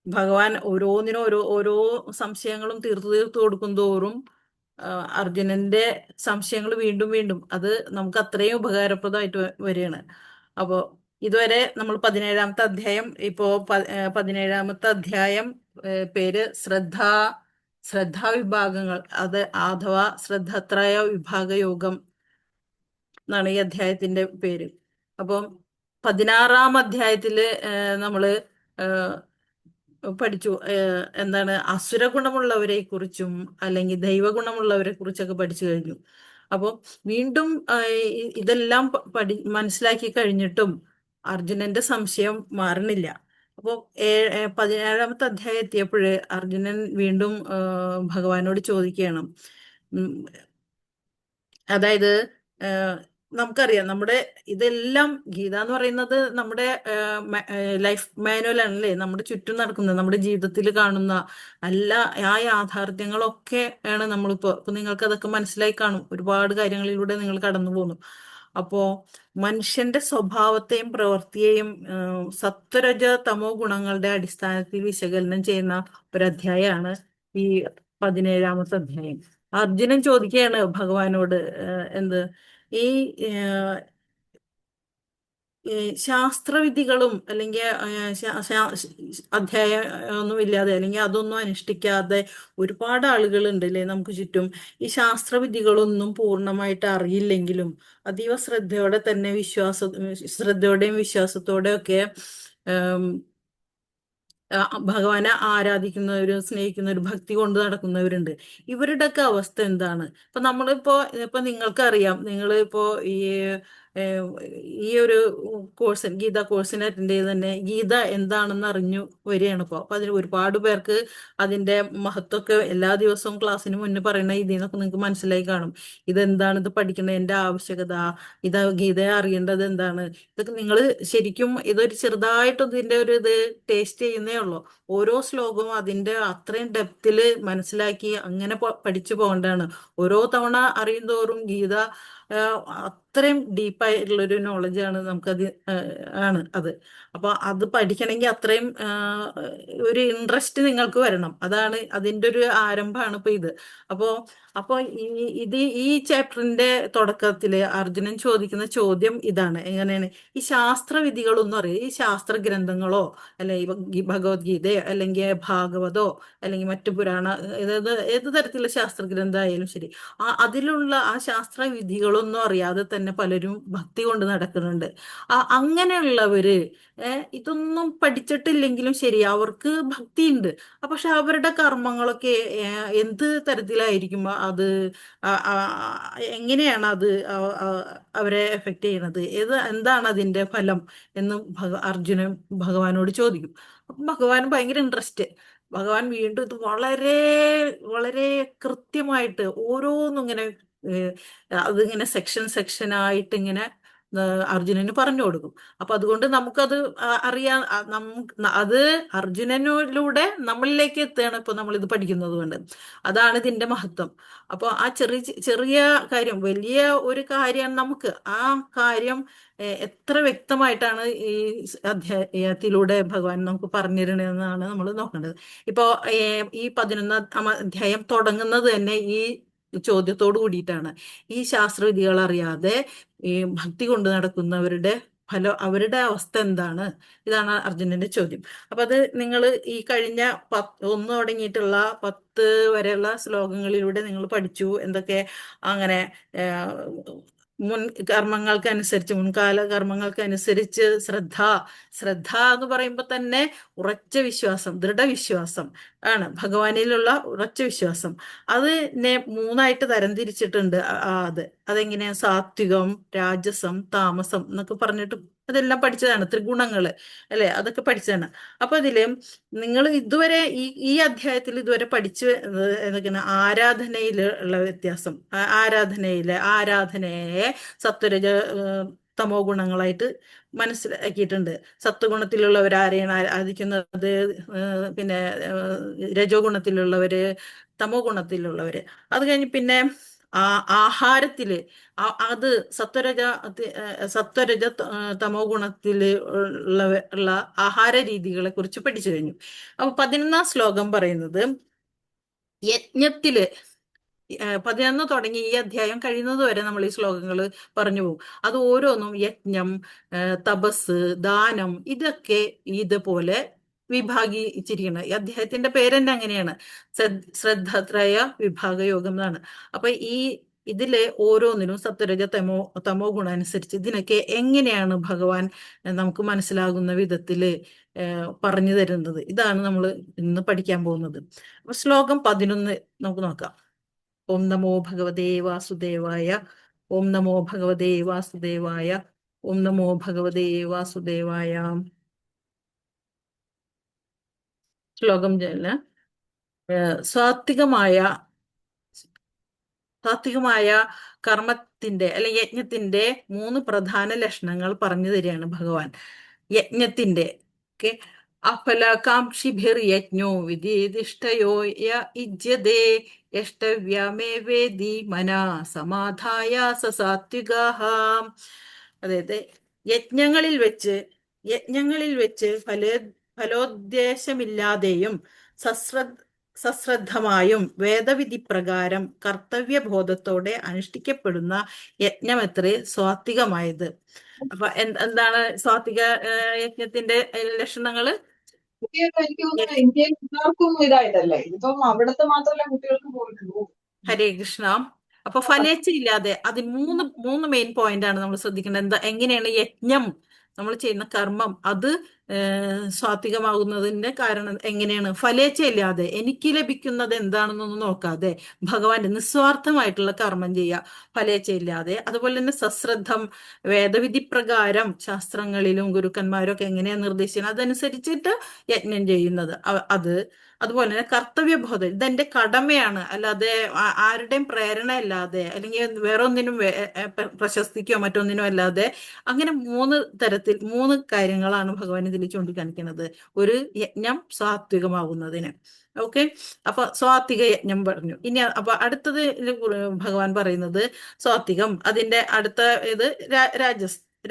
ഭഗവാൻ ഓരോന്നിനും ഓരോ സംശയങ്ങളും തീർത്തു കൊടുക്കും തോറും അർജുനന്റെ സംശയങ്ങൾ വീണ്ടും വീണ്ടും അത് നമുക്ക് അത്രയും ഉപകാരപ്രദമായിട്ട് വരികയാണ്. അപ്പോൾ ഇതുവരെ നമ്മൾ 17-ാമത്തെ അധ്യായം, ഇപ്പോ 17-ാമത്തെ അധ്യായം പേര് ശ്രദ്ധാവിഭാഗങ്ങൾ, അത് അഥവാ ശ്രദ്ധത്രയ വിഭാഗ യോഗം എന്നാണ് ഈ അധ്യായത്തിന്റെ പേര്. അപ്പം 16-ാം അധ്യായത്തില് നമ്മള് പഠിച്ചു എന്താണ് അസുര ഗുണമുള്ളവരെ കുറിച്ചും അല്ലെങ്കിൽ ദൈവഗുണമുള്ളവരെ കുറിച്ചൊക്കെ പഠിച്ചു കഴിഞ്ഞു. അപ്പോൾ വീണ്ടും ഇതെല്ലാം മനസ്സിലാക്കി കഴിഞ്ഞിട്ടും അർജുനന്റെ സംശയം മാറണില്ല. അപ്പോൾ 17-ാമത്തെ അധ്യായം എത്തിയപ്പോഴ് അർജുനൻ വീണ്ടും ഭഗവാനോട് ചോദിക്കുകയാണ്. അതായത് നമുക്കറിയാം, നമ്മുടെ ഇതെല്ലാം ഗീത എന്ന് പറയുന്നത് നമ്മുടെ ലൈഫ് മാനുവൽ ആണല്ലേ. നമ്മുടെ ചുറ്റും നടക്കുന്ന, നമ്മുടെ ജീവിതത്തിൽ കാണുന്ന ആ യാഥാർത്ഥ്യങ്ങളൊക്കെ ആണ് നമ്മളിപ്പോ നിങ്ങൾക്ക് അതൊക്കെ മനസ്സിലായി കാണും. ഒരുപാട് കാര്യങ്ങളിലൂടെ നിങ്ങൾ കടന്നു പോകുന്നു. അപ്പോ മനുഷ്യന്റെ സ്വഭാവത്തെയും പ്രവൃത്തിയെയും സത്വരജ തമോ ഗുണങ്ങളുടെ അടിസ്ഥാനത്തിൽ വിശകലനം ചെയ്യുന്ന ഒരു അധ്യായമാണ് ഈ 17-ാമത്തെ അധ്യായം. അർജുനൻ ചോദിക്കുകയാണ് ഭഗവാനോട്, എന്ത് ഈ ശാസ്ത്രവിധികളും അല്ലെങ്കിൽ അധ്യായം ഒന്നും ഇല്ലാതെ അല്ലെങ്കിൽ അതൊന്നും അനുഷ്ഠിക്കാതെ ഒരുപാട് ആളുകളുണ്ട് അല്ലേ നമുക്ക് ചുറ്റും. ഈ ശാസ്ത്രവിധികളൊന്നും പൂർണ്ണമായിട്ട് അറിയില്ലെങ്കിലും അതീവ ശ്രദ്ധയോടെ തന്നെ ശ്രദ്ധയോടെയും വിശ്വാസത്തോടെയും ഒക്കെ ഭഗവാനെ ആരാധിക്കുന്നവരും സ്നേഹിക്കുന്നവരും ഭക്തി കൊണ്ട് നടക്കുന്നവരുണ്ട്. ഇവരുടെയൊക്കെ അവസ്ഥ എന്താണ്? ഇപ്പൊ നിങ്ങൾക്കറിയാം, നിങ്ങളിപ്പോ ഈ ഒരു ഗീത കോഴ്സിന് അറ്റൻഡ് ചെയ്ത് തന്നെ ഗീത എന്താണെന്ന് അറിഞ്ഞു വരികയാണ് ഇപ്പോൾ. അപ്പൊ അതിന് ഒരുപാട് പേർക്ക് അതിന്റെ മഹത്വമൊക്കെ എല്ലാ ദിവസവും ക്ലാസ്സിന് മുന്നേ പറയുന്ന ഇതിൽ നിന്നൊക്കെ നിങ്ങൾക്ക് മനസ്സിലായി കാണും. ഇതെന്താണ്, ഇത് പഠിക്കുന്നതിന്റെ ആവശ്യകത, ഗീതയെ അറിയേണ്ടത് എന്താണ്, ഇതൊക്കെ നിങ്ങൾ ശരിക്കും ഇതൊരു ചെറുതായിട്ട് ഇതിന്റെ ഒരു ഇത് ടേസ്റ്റ് ചെയ്യുന്നേ ഉള്ളൂ. ഓരോ ശ്ലോകവും അതിന്റെ അത്രയും ഡെപ്തിൽ മനസ്സിലാക്കി അങ്ങനെ പഠിച്ചു പോകേണ്ടതാണ്. ഓരോ തവണ അറിയും തോറും ഗീത അത്രയും ഡീപ്പായിട്ടുള്ളൊരു നോളജാണ് നമുക്കത് അത്. അപ്പൊ അത് പഠിക്കണമെങ്കിൽ അത്രയും ഒരു ഇൻട്രസ്റ്റ് നിങ്ങൾക്ക് വരണം. അതാണ് അതിന്റെ ഒരു ആരംഭമാണ് ഇപ്പൊ ഇത്. അപ്പോ ഈ ചാപ്റ്ററിന്റെ തുടക്കത്തില് അർജുനൻ ചോദിക്കുന്ന ചോദ്യം ഇതാണ്: എങ്ങനെയാണ് ഈ ശാസ്ത്രവിധികളൊന്നും അറിയാം, ഈ ശാസ്ത്ര ഗ്രന്ഥങ്ങളോ അല്ലെങ്കിൽ ഭഗവത്ഗീതയോ അല്ലെങ്കിൽ ഭാഗവതോ അല്ലെങ്കിൽ മറ്റു പുരാണ ഏത് തരത്തിലുള്ള ശാസ്ത്ര ഗ്രന്ഥമായാലും ശരി, അതിലുള്ള ആ ശാസ്ത്രവിധികളൊന്നും അറിയാതെ തന്നെ പലരും ഭക്തി കൊണ്ട് നടക്കുന്നുണ്ട്. അങ്ങനെയുള്ളവര് ഇതൊന്നും പഠിച്ചിട്ടില്ലെങ്കിലും ശരി, അവർക്ക് ഭക്തിയുണ്ട്. പക്ഷെ അവരുടെ കർമ്മങ്ങളൊക്കെ എന്ത് തരത്തിലായിരിക്കും, അത് എങ്ങനെയാണ് അത് അവരെ എഫക്ട് ചെയ്യുന്നത്, എന്താണ് അതിന്റെ ഫലം എന്ന് അർജുനൻ ഭഗവാനോട് ചോദിക്കും. അപ്പൊ ഭഗവാൻ ഭയങ്കര ഇൻട്രസ്റ്റ്. ഭഗവാൻ വീണ്ടും ഇത് വളരെ വളരെ കൃത്യമായിട്ട് ഓരോന്നും ഇങ്ങനെ അതിങ്ങനെ സെക്ഷൻ ആയിട്ട് ഇങ്ങനെ അർജുനന് പറഞ്ഞു കൊടുക്കും. അപ്പൊ അതുകൊണ്ട് നമുക്കത് അറിയാൻ അത് അർജുനനിലൂടെ നമ്മളിലേക്ക് എത്തുകയാണ് ഇപ്പൊ നമ്മൾ ഇത് പഠിക്കുന്നത് കൊണ്ട്. അതാണ് ഇതിന്റെ മഹത്വം. അപ്പോൾ ആ ചെറിയ ചെറിയ കാര്യം വലിയ ഒരു കാര്യമാണ് നമുക്ക്. ആ കാര്യം എത്ര വ്യക്തമായിട്ടാണ് ഈ അധ്യായത്തിലൂടെ ഭഗവാൻ നമുക്ക് പറഞ്ഞു തരണമെന്നാണ് നമ്മൾ നോക്കേണ്ടത്. ഇപ്പോ ഈ 11ാം അധ്യായം തുടങ്ങുന്നത് തന്നെ ഈ ചോദ്യത്തോട് കൂടിയിട്ടാണ്. ഈ ശാസ്ത്രവിധികൾ അറിയാതെ ഈ ഭക്തി കൊണ്ട് നടക്കുന്നവരുടെ അവരുടെ അവസ്ഥ എന്താണ്? ഇതാണ് അർജുനന്റെ ചോദ്യം. അപ്പൊ അത് നിങ്ങൾ ഈ കഴിഞ്ഞ 1 തുടങ്ങിയിട്ടുള്ള 10 വരെയുള്ള ശ്ലോകങ്ങളിലൂടെ നിങ്ങൾ പഠിച്ചു. എന്തൊക്കെ അങ്ങനെ മുൻ കർമ്മങ്ങൾക്കനുസരിച്ച്, മുൻകാല കർമ്മങ്ങൾക്കനുസരിച്ച് ശ്രദ്ധ എന്ന് പറയുമ്പോൾ തന്നെ ഉറച്ച വിശ്വാസം, ദൃഢവിശ്വാസം ആണ്. ഭഗവാനിലുള്ള ഉറച്ച വിശ്വാസം. അതിനെ 3ആയിട്ട് തരംതിരിച്ചിട്ടുണ്ട്. അതെങ്ങനെയാ? സാത്വികം, രാജസം, താമസം എന്നൊക്കെ പറഞ്ഞിട്ട് അതെല്ലാം പഠിച്ചതാണ്. ത്രിഗുണങ്ങള് അല്ലെ, അതൊക്കെ പഠിച്ചതാണ്. അപ്പൊ അതില് നിങ്ങൾ ഇതുവരെ ഈ അധ്യായത്തിൽ ഇതുവരെ പഠിച്ചു എന്തൊക്കെയാണ്? ആരാധനയിലുള്ള വ്യത്യാസം. ആരാധനയെ സത്വരജ തമോ ഗുണങ്ങളായിട്ട് മനസ്സിലാക്കിയിട്ടുണ്ട്. സത്വഗുണത്തിലുള്ളവർ ആരെയാണ് ആരാധിക്കുന്നത്? പിന്നെ രജോ ഗുണത്തിലുള്ളവര്, തമോ ഗുണത്തിലുള്ളവര്. അത് കഴിഞ്ഞ് പിന്നെ ആഹാരത്തില് അത് സത്വരജ തമോ ഗുണത്തില് ഉള്ള ആഹാര രീതികളെ കുറിച്ച് പഠിച്ചു കഴിഞ്ഞു. അപ്പൊ 11ാം ശ്ലോകം പറയുന്നത് യജ്ഞത്തില് 11 തുടങ്ങി ഈ അധ്യായം കഴിയുന്നത് വരെ നമ്മൾ ഈ ശ്ലോകങ്ങൾ പറഞ്ഞു പോകും. അത് ഓരോന്നും യജ്ഞം, തപസ്, ദാനം ഇതൊക്കെ ഇതുപോലെ വിഭാഗിച്ചിരിക്കുന്നത്. ഈ അധ്യായത്തിന്റെ പേര് തന്നെ അങ്ങനെയാണ്, ശ്രദ്ധാത്രയ വിഭാഗ യോഗം എന്നാണ്. അപ്പൊ ഇതിലെ ഓരോന്നിനും സത്വരജ തമോ ഗുണം അനുസരിച്ച് ഇതിനൊക്കെ എങ്ങനെയാണ് ഭഗവാൻ നമുക്ക് മനസ്സിലാകുന്ന വിധത്തില് പറഞ്ഞു തരുന്നത്. ഇതാണ് നമ്മൾ ഇന്ന് പഠിക്കാൻ പോകുന്നത്. അപ്പൊ ശ്ലോകം 11 നമുക്ക് നോക്കാം. ഓം നമോ ഭഗവതേ വാസുദേവായ. ഓം നമോ ഭഗവതേ വാസുദേവായ. ഓം നമോ ഭഗവതേ വാസുദേവായ. ശ്ലോകം സാത്വികമായ കർമ്മത്തിന്റെ അല്ലെങ്കിൽ യജ്ഞത്തിന്റെ 3 പ്രധാന ലക്ഷണങ്ങൾ പറഞ്ഞു തരികയാണ് ഭഗവാൻ. യജ്ഞത്തിന്റെ അഫലകാംക്ഷിഭിർ യജ്ഞോ വിധിഷ്ഠയോ യുജ്യതേ യഷ്ടവ്യമേവേദി മനാ സമാധായ സാത്വികാഃ. അതായത് യജ്ഞങ്ങളിൽ വെച്ച് ഫലോദ്ദേശമില്ലാതെയും സശ്രദ്ധമായും വേദവിധി പ്രകാരം കർത്തവ്യബോധത്തോടെ അനുഷ്ഠിക്കപ്പെടുന്ന യജ്ഞമത്രേ സ്വാത്വികമായത്. അപ്പൊ എന്താണ് സ്വാത്വിക യജ്ഞത്തിന്റെ ലക്ഷണങ്ങള്? എനിക്ക് തോന്നുന്നു ഇന്ത്യയിൽ എല്ലാവർക്കും ഇതായിട്ടല്ലേ, ഇതിപ്പം അവിടുത്തെ മാത്രമല്ല കുട്ടികൾക്ക് പോയിട്ടുള്ളൂ. ഹരേ കൃഷ്ണ. അപ്പൊ ഫലേച്ഛയില്ലാതെ അതിന് മൂന്ന് മെയിൻ പോയിന്റ് ആണ് നമ്മൾ ശ്രദ്ധിക്കേണ്ടത്. എങ്ങനെയാണ് യജ്ഞം, നമ്മൾ ചെയ്യുന്ന കർമ്മം അത് സ്വാത്വികമാകുന്നതിന്റെ കാരണം എങ്ങനെയാണ്? ഫലേച്ഛയില്ലാതെ, എനിക്ക് ലഭിക്കുന്നത് എന്താണെന്നൊന്നും നോക്കാതെ ഭഗവാന്റെ നിസ്വാർത്ഥമായിട്ടുള്ള കർമ്മം ചെയ്യുക, ഫലേച്ഛയില്ലാതെ. അതുപോലെ തന്നെ സശ്രദ്ധം, വേദവിധി പ്രകാരം ശാസ്ത്രങ്ങളിലും ഗുരുക്കന്മാരും ഒക്കെ എങ്ങനെയാണ് നിർദ്ദേശിക്കുന്നത് അതനുസരിച്ചിട്ട് യജ്ഞം ചെയ്യുന്നത്. അതുപോലെ തന്നെ കർത്തവ്യബോധം, ഇതെന്റെ കടമയാണ്, അല്ലാതെ ആരുടെയും പ്രേരണ അല്ലാതെ അല്ലെങ്കിൽ വേറൊന്നിനും പ്രശസ്തിക്കോ മറ്റൊന്നിനോ അല്ലാതെ. അങ്ങനെ 3 കാര്യങ്ങളാണ് ഭഗവാൻ ഇതിൽ ചൂണ്ടിക്കാണിക്കുന്നത് ഒരു യജ്ഞം സാത്വികമാകുന്നതിന്. ഓക്കെ, അപ്പൊ സ്വാത്വിക യജ്ഞം പറഞ്ഞു. ഇനി അപ്പൊ അടുത്തത് ഭഗവാൻ പറയുന്നത് സാത്വികം, അതിന്റെ അടുത്ത ഇത്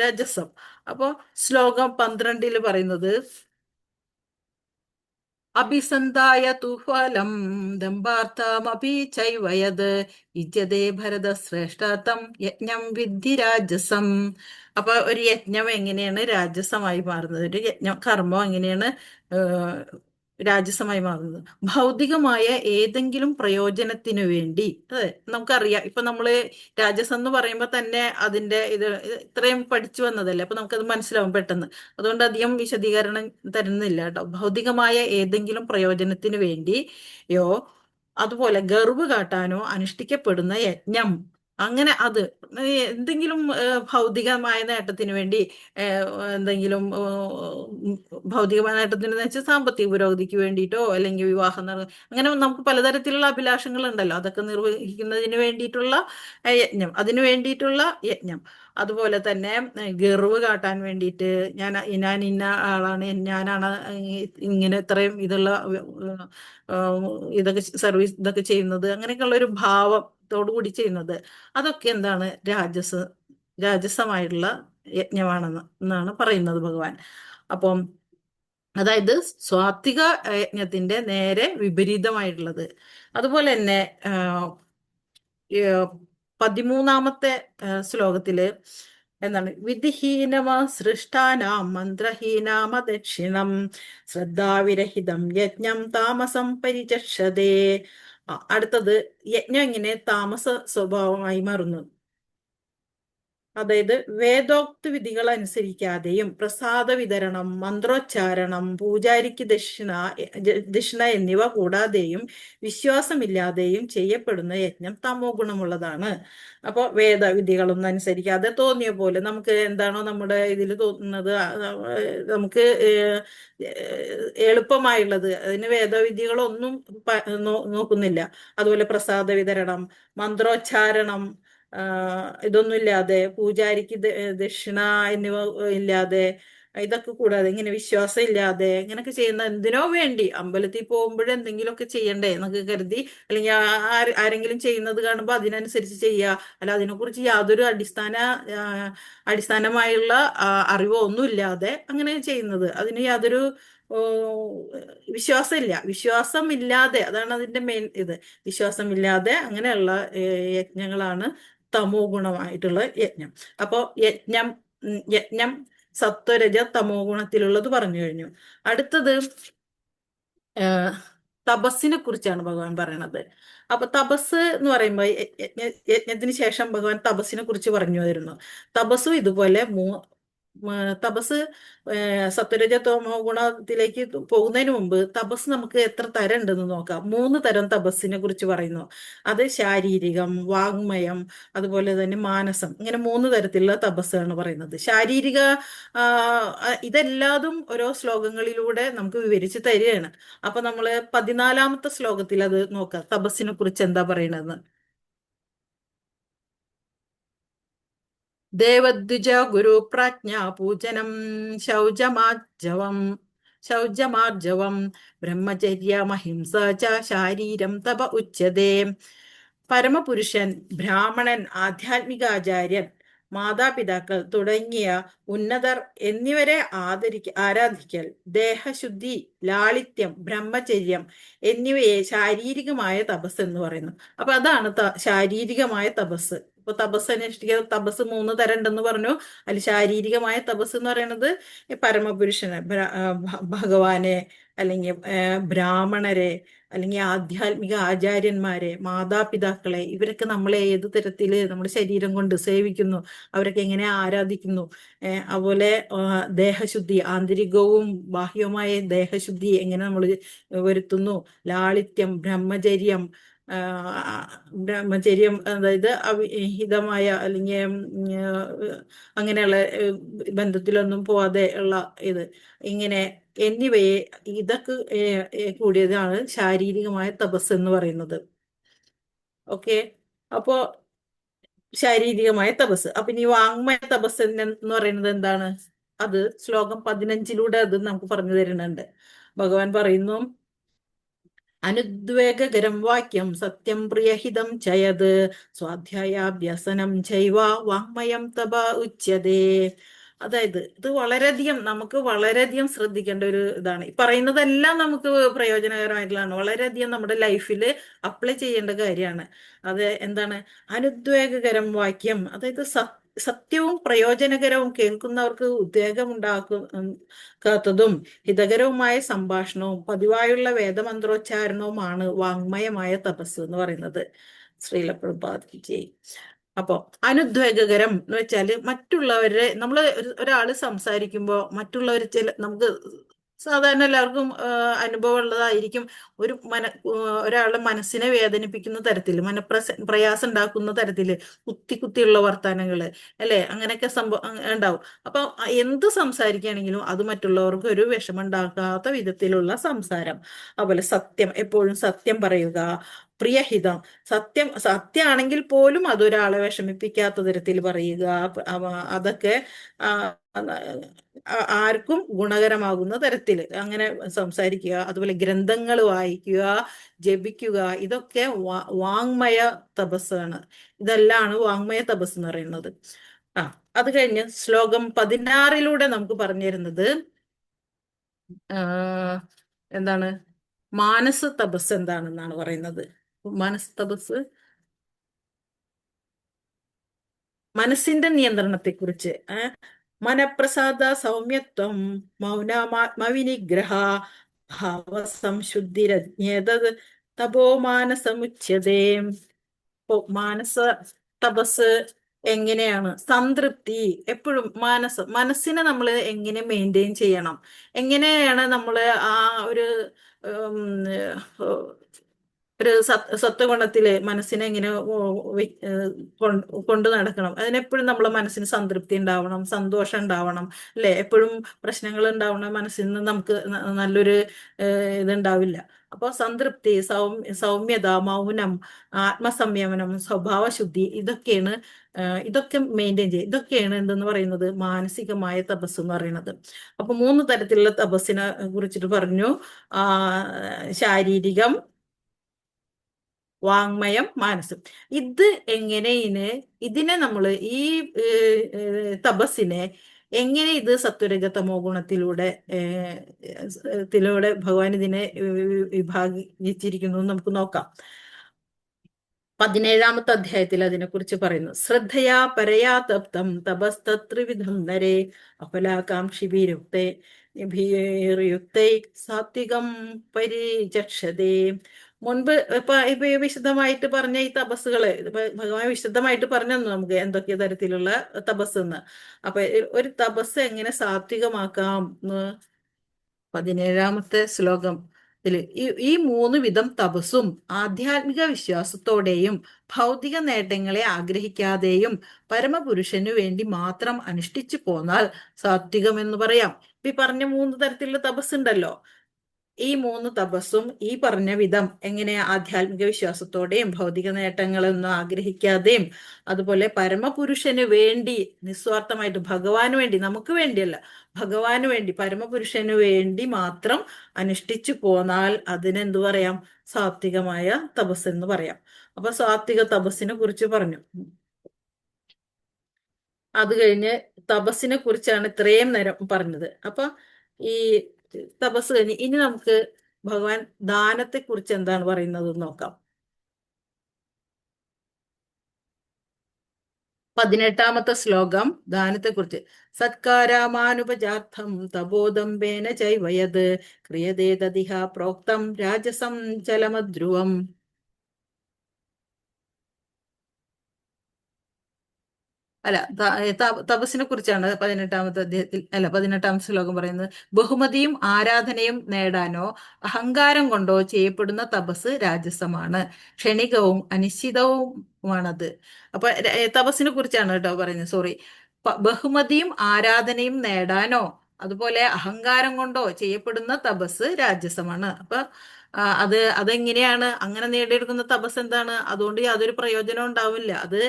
രാജസം. അപ്പൊ ശ്ലോകം 12 പറയുന്നത് അഭിസന്ധായ തു ഫലം ദമ്പാർത്ഥമപി ചൈവയത് യുജ്യതേ ഭരത ശ്രേഷ്ഠതം യജ്ഞം വിദ്ധി രാജസം. അപ്പൊ ഒരു യജ്ഞം എങ്ങനെയാണ് രാജസമായി മാറുന്നത്? ഒരു കർമ്മം എങ്ങനെയാണ് രാജസമായി മാറുന്നത്? ഭൗതികമായ ഏതെങ്കിലും പ്രയോജനത്തിനു വേണ്ടി. അതെ, നമുക്കറിയാം. ഇപ്പൊ നമ്മള് രാജസം എന്ന് പറയുമ്പോൾ തന്നെ അതിന്റെ ഇത്രയും പഠിച്ചു വന്നതല്ലേ, അപ്പൊ നമുക്കത് മനസ്സിലാവും പെട്ടെന്ന്. അതുകൊണ്ട് അധികം വിശദീകരണം തരുന്നില്ല കേട്ടോ. ഭൗതികമായ ഏതെങ്കിലും പ്രയോജനത്തിന് വേണ്ടിയോ അതുപോലെ ഗർവ് കാട്ടാനോ അനുഷ്ഠിക്കപ്പെടുന്ന യജ്ഞം അങ്ങനെ അത് എന്തെങ്കിലും ഭൗതികമായ നേട്ടത്തിന് വേണ്ടി എന്തെങ്കിലും ഭൗതികമായ നേട്ടത്തിന് വെച്ചാൽ സാമ്പത്തിക പുരോഗതിക്ക് വേണ്ടിയിട്ടോ അല്ലെങ്കിൽ വിവാഹം അങ്ങനെ നമുക്ക് പലതരത്തിലുള്ള അഭിലാഷങ്ങൾ ഉണ്ടല്ലോ, അതൊക്കെ നിർവഹിക്കുന്നതിന് വേണ്ടിയിട്ടുള്ള യജ്ഞം, അതിനു വേണ്ടിയിട്ടുള്ള യജ്ഞം. അതുപോലെ തന്നെ ഗർവ് കാട്ടാൻ വേണ്ടിയിട്ട് ഞാൻ ഇന്ന ആളാണ്, ഞാനാണ് ഇങ്ങനെ ഇത്രയും ഇതുള്ള ഇതൊക്കെ സർവീസ് ഇതൊക്കെ ചെയ്യുന്നത്, അങ്ങനെയൊക്കെയുള്ള ഒരു ഭാവത്തോടു കൂടി ചെയ്യുന്നത്, അതൊക്കെ എന്താണ് രാജസമായിട്ടുള്ള യജ്ഞമാണെന്ന് എന്നാണ് പറയുന്നത് ഭഗവാൻ. അപ്പം അതായത് സ്വാത്വിക യജ്ഞത്തിന്റെ നേരെ വിപരീതമായിട്ടുള്ളത്. അതുപോലെ തന്നെ 13ാമത്തെ ശ്ലോകത്തില് എന്താണ്, വിധിഹീനമ സൃഷ്ടാനാം മന്ത്രഹീനാമ ദക്ഷിണം ശ്രദ്ധാവിരഹിതം യജ്ഞം താമസം പരിചക്ഷതേ. അടുത്തത് യജ്ഞം ഇങ്ങനെ താമസ സ്വഭാവമായി മാറുന്നു. അതായത് വേദോക്ത വിധികൾ അനുസരിക്കാതെയും പ്രസാദ വിതരണം, മന്ത്രോച്ചാരണം, പൂജാരിക്ക് ദക്ഷിണ എന്നിവ കൂടാതെയും വിശ്വാസമില്ലാതെയും ചെയ്യപ്പെടുന്ന യജ്ഞം തമോ ഗുണമുള്ളതാണ്. അപ്പോൾ വേദവിധികളൊന്നും അനുസരിക്കാതെ തോന്നിയ പോലെ നമുക്ക് എന്താണോ നമ്മുടെ ഇതിൽ തോന്നുന്നത് നമുക്ക് എളുപ്പമായുള്ളത്, അതിന് വേദവിധികളൊന്നും നോക്കുന്നില്ല. അതുപോലെ പ്രസാദ വിതരണം, മന്ത്രോച്ചാരണം, ഇതൊന്നുമില്ലാതെ, പൂജാരിക്ക് ദക്ഷിണ എന്നിവ ഇല്ലാതെ, ഇതൊക്കെ കൂടാതെ ഇങ്ങനെ വിശ്വാസം ഇല്ലാതെ ഇങ്ങനൊക്കെ ചെയ്യുന്ന എന്തിനോ വേണ്ടി അമ്പലത്തിൽ പോകുമ്പോഴെന്തെങ്കിലുമൊക്കെ ചെയ്യണ്ടേ എന്നൊക്കെ കരുതി, അല്ലെങ്കിൽ ആരെങ്കിലും ചെയ്യുന്നത് കാണുമ്പോൾ അതിനനുസരിച്ച് ചെയ്യുക, അല്ല അതിനെക്കുറിച്ച് യാതൊരു അടിസ്ഥാനമായുള്ള അറിവോ ഒന്നുമില്ലാതെ അങ്ങനെ ചെയ്യുന്നത്, അതിന് യാതൊരു വിശ്വാസമില്ലാതെ, അതാണ് അതിന്റെ മെയിൻ ഇത്. വിശ്വാസമില്ലാതെ അങ്ങനെയുള്ള യജ്ഞങ്ങളാണ് തമോ ഗുണമായിട്ടുള്ള യജ്ഞം. അപ്പോ യജ്ഞം സത്വരജ തമോ ഗുണത്തിലുള്ളത് പറഞ്ഞു കഴിഞ്ഞു. അടുത്തത് തപസ്സിനെ കുറിച്ചാണ് ഭഗവാൻ പറയണത്. അപ്പൊ തപസ് എന്ന് പറയുമ്പോൾ യജ്ഞത്തിന് ശേഷം ഭഗവാൻ തപസ്സിനെ കുറിച്ച് പറഞ്ഞു വരുന്നു. തപസ്സും ഇതുപോലെ തപസ് സത്വരജ തമോ ഗുണത്തിലേക്ക് പോകുന്നതിന് മുമ്പ് തപസ് നമുക്ക് എത്ര തരം ഉണ്ടെന്ന് നോക്കാം. 3 തരം തപസ്സിനെ കുറിച്ച് പറയുന്നു. അത് ശാരീരികം, വാങ്മയം, അതുപോലെ തന്നെ മാനസം, ഇങ്ങനെ 3 തരത്തിലുള്ള തപസ്സാണ് പറയുന്നത്. ശാരീരിക ഇതെല്ലാതും ഓരോ ശ്ലോകങ്ങളിലൂടെ നമുക്ക് വിവരിച്ച് തരികയാണ്. അപ്പൊ നമ്മള് 14ാമത്തെ ശ്ലോകത്തിൽ അത് നോക്കാം, തപസ്സിനെ കുറിച്ച് എന്താ പറയണതെന്ന്. ദേവദ്വിജ ഗുരു പ്രാജ്ഞ പൂജനം ശൗചമാർജവം ബ്രഹ്മചര്യമഹിംസ ച ശാരീരം തപ ഉച്യതേ. പരമപുരുഷൻ, ബ്രാഹ്മണൻ, ആധ്യാത്മികാചാര്യൻ, മാതാപിതാക്കൾ തുടങ്ങിയ ഉന്നതർ എന്നിവരെ ആരാധിക്കൽ, ദേഹശുദ്ധി, ലാളിത്യം, ബ്രഹ്മചര്യം എന്നിവയെ ശാരീരികമായ തപസ് എന്ന് പറയുന്നു. അപ്പൊ അതാണ് ശാരീരികമായ തപസ്. ഇപ്പൊ തപസ് അനുഷ്ഠിക്കുക, തപസ് 3 തരം ഉണ്ടെന്ന് പറഞ്ഞു. അതിൽ ശാരീരികമായ തപസ് എന്ന് പറയുന്നത് പരമപുരുഷനെ, ഭഗവാനെ, അല്ലെങ്കിൽ ബ്രാഹ്മണരെ, അല്ലെങ്കിൽ ആധ്യാത്മിക ആചാര്യന്മാരെ, മാതാപിതാക്കളെ, ഇവരൊക്കെ നമ്മളെ ഏത് തരത്തില് നമ്മുടെ ശരീരം കൊണ്ട് സേവിക്കുന്നു, അവരൊക്കെ എങ്ങനെ ആരാധിക്കുന്നു, അതുപോലെ ദേഹശുദ്ധി, ആന്തരികവും ബാഹ്യവുമായ ദേഹശുദ്ധി എങ്ങനെ നമ്മൾ വരുത്തുന്നു, ലാളിത്യം, ബ്രഹ്മചര്യം, അതായത് അവിഹിതമായ അല്ലെങ്കിൽ അങ്ങനെയുള്ള ബന്ധത്തിലൊന്നും പോവാതെ ഉള്ള ഇത്, ഇങ്ങനെ എന്നിവയെ, ഇതൊക്കെ കൂടിയതാണ് ശാരീരികമായ തപസ് എന്ന് പറയുന്നത്. ഓക്കെ, അപ്പോ ശാരീരികമായ തപസ്. അപ്പൊ ഇനി വാങ്മയ തപസ് എന്ന് പറയുന്നത് എന്താണ്? അത് ശ്ലോകം 15 അത് നമുക്ക് പറഞ്ഞു തരുന്നുണ്ട്. ഭഗവാൻ പറയുന്നു, അനുദ്വേഗകരം വാക്യം സത്യം പ്രിയഹിതം ചയത് സ്വാധ്യായാഭ്യസനം ചൈവ വാങ്മയം തപ ഉച്യതേ. അതായത് ഇത് നമുക്ക് വളരെയധികം ശ്രദ്ധിക്കേണ്ട ഒരു ഇതാണ്. ഈ പറയുന്നതെല്ലാം നമുക്ക് പ്രയോജനകരമായിട്ടുള്ളതാണ്, വളരെയധികം നമ്മുടെ ലൈഫിൽ അപ്ലൈ ചെയ്യേണ്ട കാര്യമാണ്. അത് എന്താണ്? അനുദ്വേഗകരം വാക്യം, അതായത് സത്യവും പ്രയോജനകരവും, കേൾക്കുന്നവർക്ക് ഉദ്വേഗമുണ്ടാക്കാത്തതും ഹിതകരവുമായ സംഭാഷണവും പതിവായുള്ള വേദമന്ത്രോച്ചാരണവുമാണ് വാങ്മയമായ തപസ് എന്ന് പറയുന്നത്. ശ്രീല പ്രഭുപാദ്. അപ്പോ അനുദ്വേഗകരം എന്ന് വെച്ചാല് മറ്റുള്ളവരെ, ഒരാള് സംസാരിക്കുമ്പോൾ മറ്റുള്ളവർ നമുക്ക് സാധാരണ എല്ലാവർക്കും അനുഭവം ഉള്ളതായിരിക്കും. ഒരാളുടെ മനസ്സിനെ വേദനിപ്പിക്കുന്ന തരത്തിൽ, പ്രയാസം ഉണ്ടാക്കുന്ന തരത്തിൽ കുത്തിയുള്ള വർത്താനങ്ങള്, അല്ലെ, അങ്ങനെയൊക്കെ സംഭവം ഉണ്ടാവും. അപ്പൊ എന്ത് സംസാരിക്കുകയാണെങ്കിലും അത് മറ്റുള്ളവർക്ക് ഒരു വിഷമം ഉണ്ടാക്കാത്ത വിധത്തിലുള്ള സംസാരം. അതുപോലെ സത്യം, എപ്പോഴും സത്യം പറയുക, പ്രിയഹിതം, സത്യമാണെങ്കിൽ പോലും അതൊരാളെ വിഷമിപ്പിക്കാത്ത തരത്തിൽ പറയുക. അതൊക്കെ ആ, ആർക്കും ഗുണകരമാകുന്ന തരത്തിൽ അങ്ങനെ സംസാരിക്കുക. അതുപോലെ ഗ്രന്ഥങ്ങൾ വായിക്കുക, ജപിക്കുക, ഇതൊക്കെ വാങ്മയ തപസ്സാണ്. ഇതെല്ലാണ് വാങ്മയ തപസ് എന്ന് പറയുന്നത്. അത് കഴിഞ്ഞ് ശ്ലോകം 16 നമുക്ക് പറഞ്ഞു തരുന്നത് എന്താണ്, മാനസ തപസ് എന്താണെന്നാണ് പറയുന്നത്. മാനസ തപസ് മനസ്സിന്റെ നിയന്ത്രണത്തെക്കുറിച്ച്. മനപ്രസാദ സൗമ്യത്വം, മൗനാത്മവിനിഗ്രഹ, ഭാവസംശുദ്ധിരജ്ഞേതത് തപോ മാനസമുച്യതേ. മാനസ തപസ് എങ്ങനെയാണ്? സംതൃപ്തി, എപ്പോഴും മനസ്സിനെ നമ്മൾ എങ്ങനെ മെയിൻറ്റെയിൻ ചെയ്യണം, എങ്ങനെയാണ് നമ്മൾ ആ ഒരു ഒരു സത്വഗുണത്തില് മനസ്സിനെ എങ്ങനെ കൊണ്ടു നടക്കണം. അതിനെപ്പോഴും നമ്മളെ മനസ്സിന് സംതൃപ്തി ഉണ്ടാവണം, സന്തോഷം ഉണ്ടാവണം, അല്ലെ? എപ്പോഴും പ്രശ്നങ്ങൾ ഉണ്ടാവണം, മനസ്സിൽ നിന്ന് നമുക്ക് നല്ലൊരു ഇതുണ്ടാവില്ല. അപ്പോൾ സംതൃപ്തി, സൗമ്യത, മൗനം, ആത്മസംയമനം, സ്വഭാവശുദ്ധി, ഇതൊക്കെ മെയിൻറ്റെയിൻ ചെയ്യുക. ഇതൊക്കെയാണ് എന്തെന്ന് പറയുന്നത്, മാനസികമായ തപസ് എന്ന് പറയുന്നത്. അപ്പൊ 3 തരത്തിലുള്ള തപസ്സിനെ കുറിച്ചിട്ട് പറഞ്ഞു. ശാരീരികം, വാങ്മയം, മാനസം. ഇത് ഇതിനെ നമ്മൾ ഈ തപസ്സിനെ എങ്ങനെ ഇത് സത്വരജ തമോ ഗുണത്തിലൂടെ ഭഗവാൻ ഇതിനെ വിഭാഗിച്ചിരിക്കുന്നു നമുക്ക് നോക്കാം. 17ാമത്തെ അധ്യായത്തിൽ അതിനെക്കുറിച്ച് പറയുന്നു. ശ്രദ്ധയാ പരയാ തപ്തം തപസ്തത്രിവിധം നരേ അഫലാകാംക്ഷിഭിരുക്തേ യുക്തൈ സാത്വികം പരിചക്ഷതേ. മുൻപ് ഇപ്പൊ വിശദമായിട്ട് പറഞ്ഞ ഈ തപസ്സുകള് ഭഗവാൻ വിശദമായിട്ട് പറഞ്ഞു നമുക്ക് എന്തൊക്കെ തരത്തിലുള്ള തപസ് എന്ന്. അപ്പൊ ഒരു തപസ് എങ്ങനെ സാത്വികമാക്കാം എന്ന് 17ാമത്തെ ശ്ലോകം ഈ 3 വിധം തപസ്സും ആധ്യാത്മിക വിശ്വാസത്തോടെയും ഭൗതിക നേട്ടങ്ങളെ ആഗ്രഹിക്കാതെയും പരമപുരുഷനു വേണ്ടി മാത്രം അനുഷ്ഠിച്ചു പോന്നാൽ സാത്വികം എന്ന് പറയാം. ഈ പറഞ്ഞ 3 തരത്തിലുള്ള തപസ് ഉണ്ടല്ലോ. ഈ 3 തപസ്സും ഈ പറഞ്ഞ വിധം എങ്ങനെ ആധ്യാത്മിക വിശ്വാസത്തോടെയും ഭൗതിക നേട്ടങ്ങളൊന്നും ആഗ്രഹിക്കാതെയും അതുപോലെ പരമപുരുഷന് വേണ്ടി നിസ്വാർത്ഥമായിട്ട്, ഭഗവാന് വേണ്ടി, നമുക്ക് വേണ്ടിയല്ല, ഭഗവാന് വേണ്ടി, പരമപുരുഷന് വേണ്ടി മാത്രം അനുഷ്ഠിച്ചു പോന്നാൽ അതിനെന്തു പറയാം? സാത്വികമായ തപസ് എന്ന് പറയാം. അപ്പൊ സാത്വിക തപസ്സിനെ കുറിച്ച് പറഞ്ഞു. അത് കഴിഞ്ഞ് തപസ്സിനെ കുറിച്ചാണ് ഇത്രയും നേരം പറഞ്ഞത്. അപ്പൊ ഈ തപസ് കഴിഞ്ഞ് ഇനി നമുക്ക് ഭഗവാൻ ദാനത്തെ കുറിച്ച് എന്താണ് പറയുന്നത് നോക്കാം. 18ാമത്തെ ശ്ലോകം ദാനത്തെ കുറിച്ച്. സത്കാരാമാനുപജാർത്ഥം തപോദംബേന ചൈവയത് ക്രിയതേ തദിഹ പ്രോക്തം രാജസം ചലമധ്രുവം. അല്ല, തപസ്സിനെ കുറിച്ചാണ് 18ാമത്തെ അധ്യായത്തിൽ 18ാമത്തെ ശ്ലോകം പറയുന്നത്. ബഹുമതിയും ആരാധനയും നേടാനോ അഹങ്കാരം കൊണ്ടോ ചെയ്യപ്പെടുന്ന തപസ് രാജസമാണ്, ക്ഷണികവും അനിശ്ചിതവുമാണത്. അപ്പൊ തപസ്സിനെ കുറിച്ചാണ് കേട്ടോ പറയുന്നത്. സോറി, ബഹുമതിയും ആരാധനയും നേടാനോ അതുപോലെ അഹങ്കാരം കൊണ്ടോ ചെയ്യപ്പെടുന്ന തപസ് രാജസമാണ്. അപ്പൊ അതെങ്ങനെയാണ് അങ്ങനെ നേടിയെടുക്കുന്ന തപസ് എന്താണ്? അതുകൊണ്ട് യാതൊരു പ്രയോജനം ഉണ്ടാവില്ല. അത്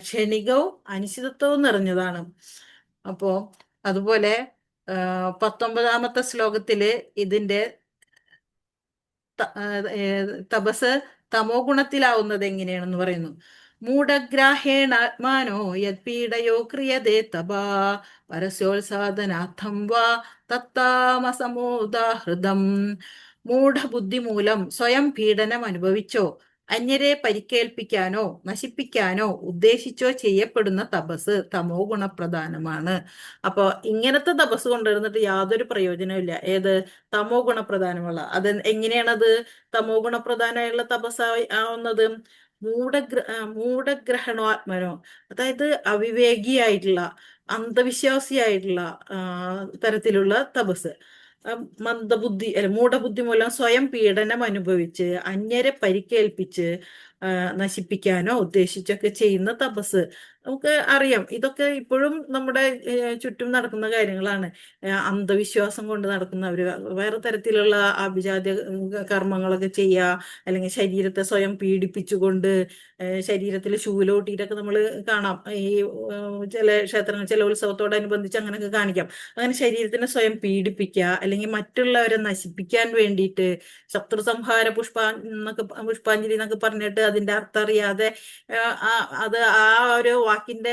ക്ഷണികവും അനിശ്ചിതത്വവും നിറഞ്ഞതാണ്. അപ്പോ അതുപോലെ 19ാമത്തെ ശ്ലോകത്തില് ഇതിന്റെ തപസ് തമോ ഗുണത്തിലാവുന്നത് എങ്ങനെയാണെന്ന് പറയുന്നു. മൂഢഗ്രാഹേണാത്മാനോ യത്പീഡയോ ക്രിയതേ തപാ പരസ്യോത്സാദനാർത്ഥം വാ തത്താമസമോദാഹൃതം. മൂഢബുദ്ധി മൂലം സ്വയം പീഡനം അനുഭവിച്ചോ അന്യരെ പരിക്കേൽപ്പിക്കാനോ നശിപ്പിക്കാനോ ഉദ്ദേശിച്ചോ ചെയ്യപ്പെടുന്ന തപസ് തമോ ഗുണപ്രധാനമാണ്. അപ്പൊ ഇങ്ങനത്തെ തപസ് കൊണ്ടുവരുന്നിട്ട് യാതൊരു പ്രയോജനവും ഇല്ല. ഏത് തമോ ഗുണപ്രധാനമുള്ള അത് എങ്ങനെയാണത് തമോ ഗുണപ്രധാനമായുള്ള തപസ് ആവുന്നത്? മൂഢഗ്രഹണാത്മനോ, അതായത് അവിവേകിയായിട്ടുള്ള, അന്ധവിശ്വാസിയായിട്ടുള്ള തരത്തിലുള്ള തപസ്. മന്ദബുദ്ധി അല്ല മൂഢബുദ്ധി മൂലം സ്വയം പീഡനം അനുഭവിച്ച് അന്യരെ പരിക്കേൽപ്പിച്ച് നശിപ്പിക്കാനോ ഉദ്ദേശിച്ചൊക്കെ ചെയ്യുന്ന തപസ്. നമുക്ക് അറിയാം, ഇതൊക്കെ ഇപ്പോഴും നമ്മുടെ ചുറ്റും നടക്കുന്ന കാര്യങ്ങളാണ്. അന്ധവിശ്വാസം കൊണ്ട് നടക്കുന്നവര് വേറെ തരത്തിലുള്ള ആഭിജാത്യ കർമ്മങ്ങളൊക്കെ ചെയ്യുക, അല്ലെങ്കിൽ ശരീരത്തെ സ്വയം പീഡിപ്പിച്ചുകൊണ്ട് ശരീരത്തിൽ ശൂലോട്ടിയിട്ടൊക്കെ നമ്മൾ കാണാം. ഈ ചില ക്ഷേത്രങ്ങൾ ചില ഉത്സവത്തോടനുബന്ധിച്ച് അങ്ങനെയൊക്കെ കാണിക്കാം. അങ്ങനെ ശരീരത്തിനെ സ്വയം പീഡിപ്പിക്കുക, അല്ലെങ്കിൽ മറ്റുള്ളവരെ നശിപ്പിക്കാൻ വേണ്ടിയിട്ട് ശത്രു സംഹാര പുഷ്പാഞ്ജലി എന്നൊക്കെ പറഞ്ഞിട്ട് അതിന്റെ അർത്ഥം അറിയാതെ അത് ആ ഒരു വാക്കിന്റെ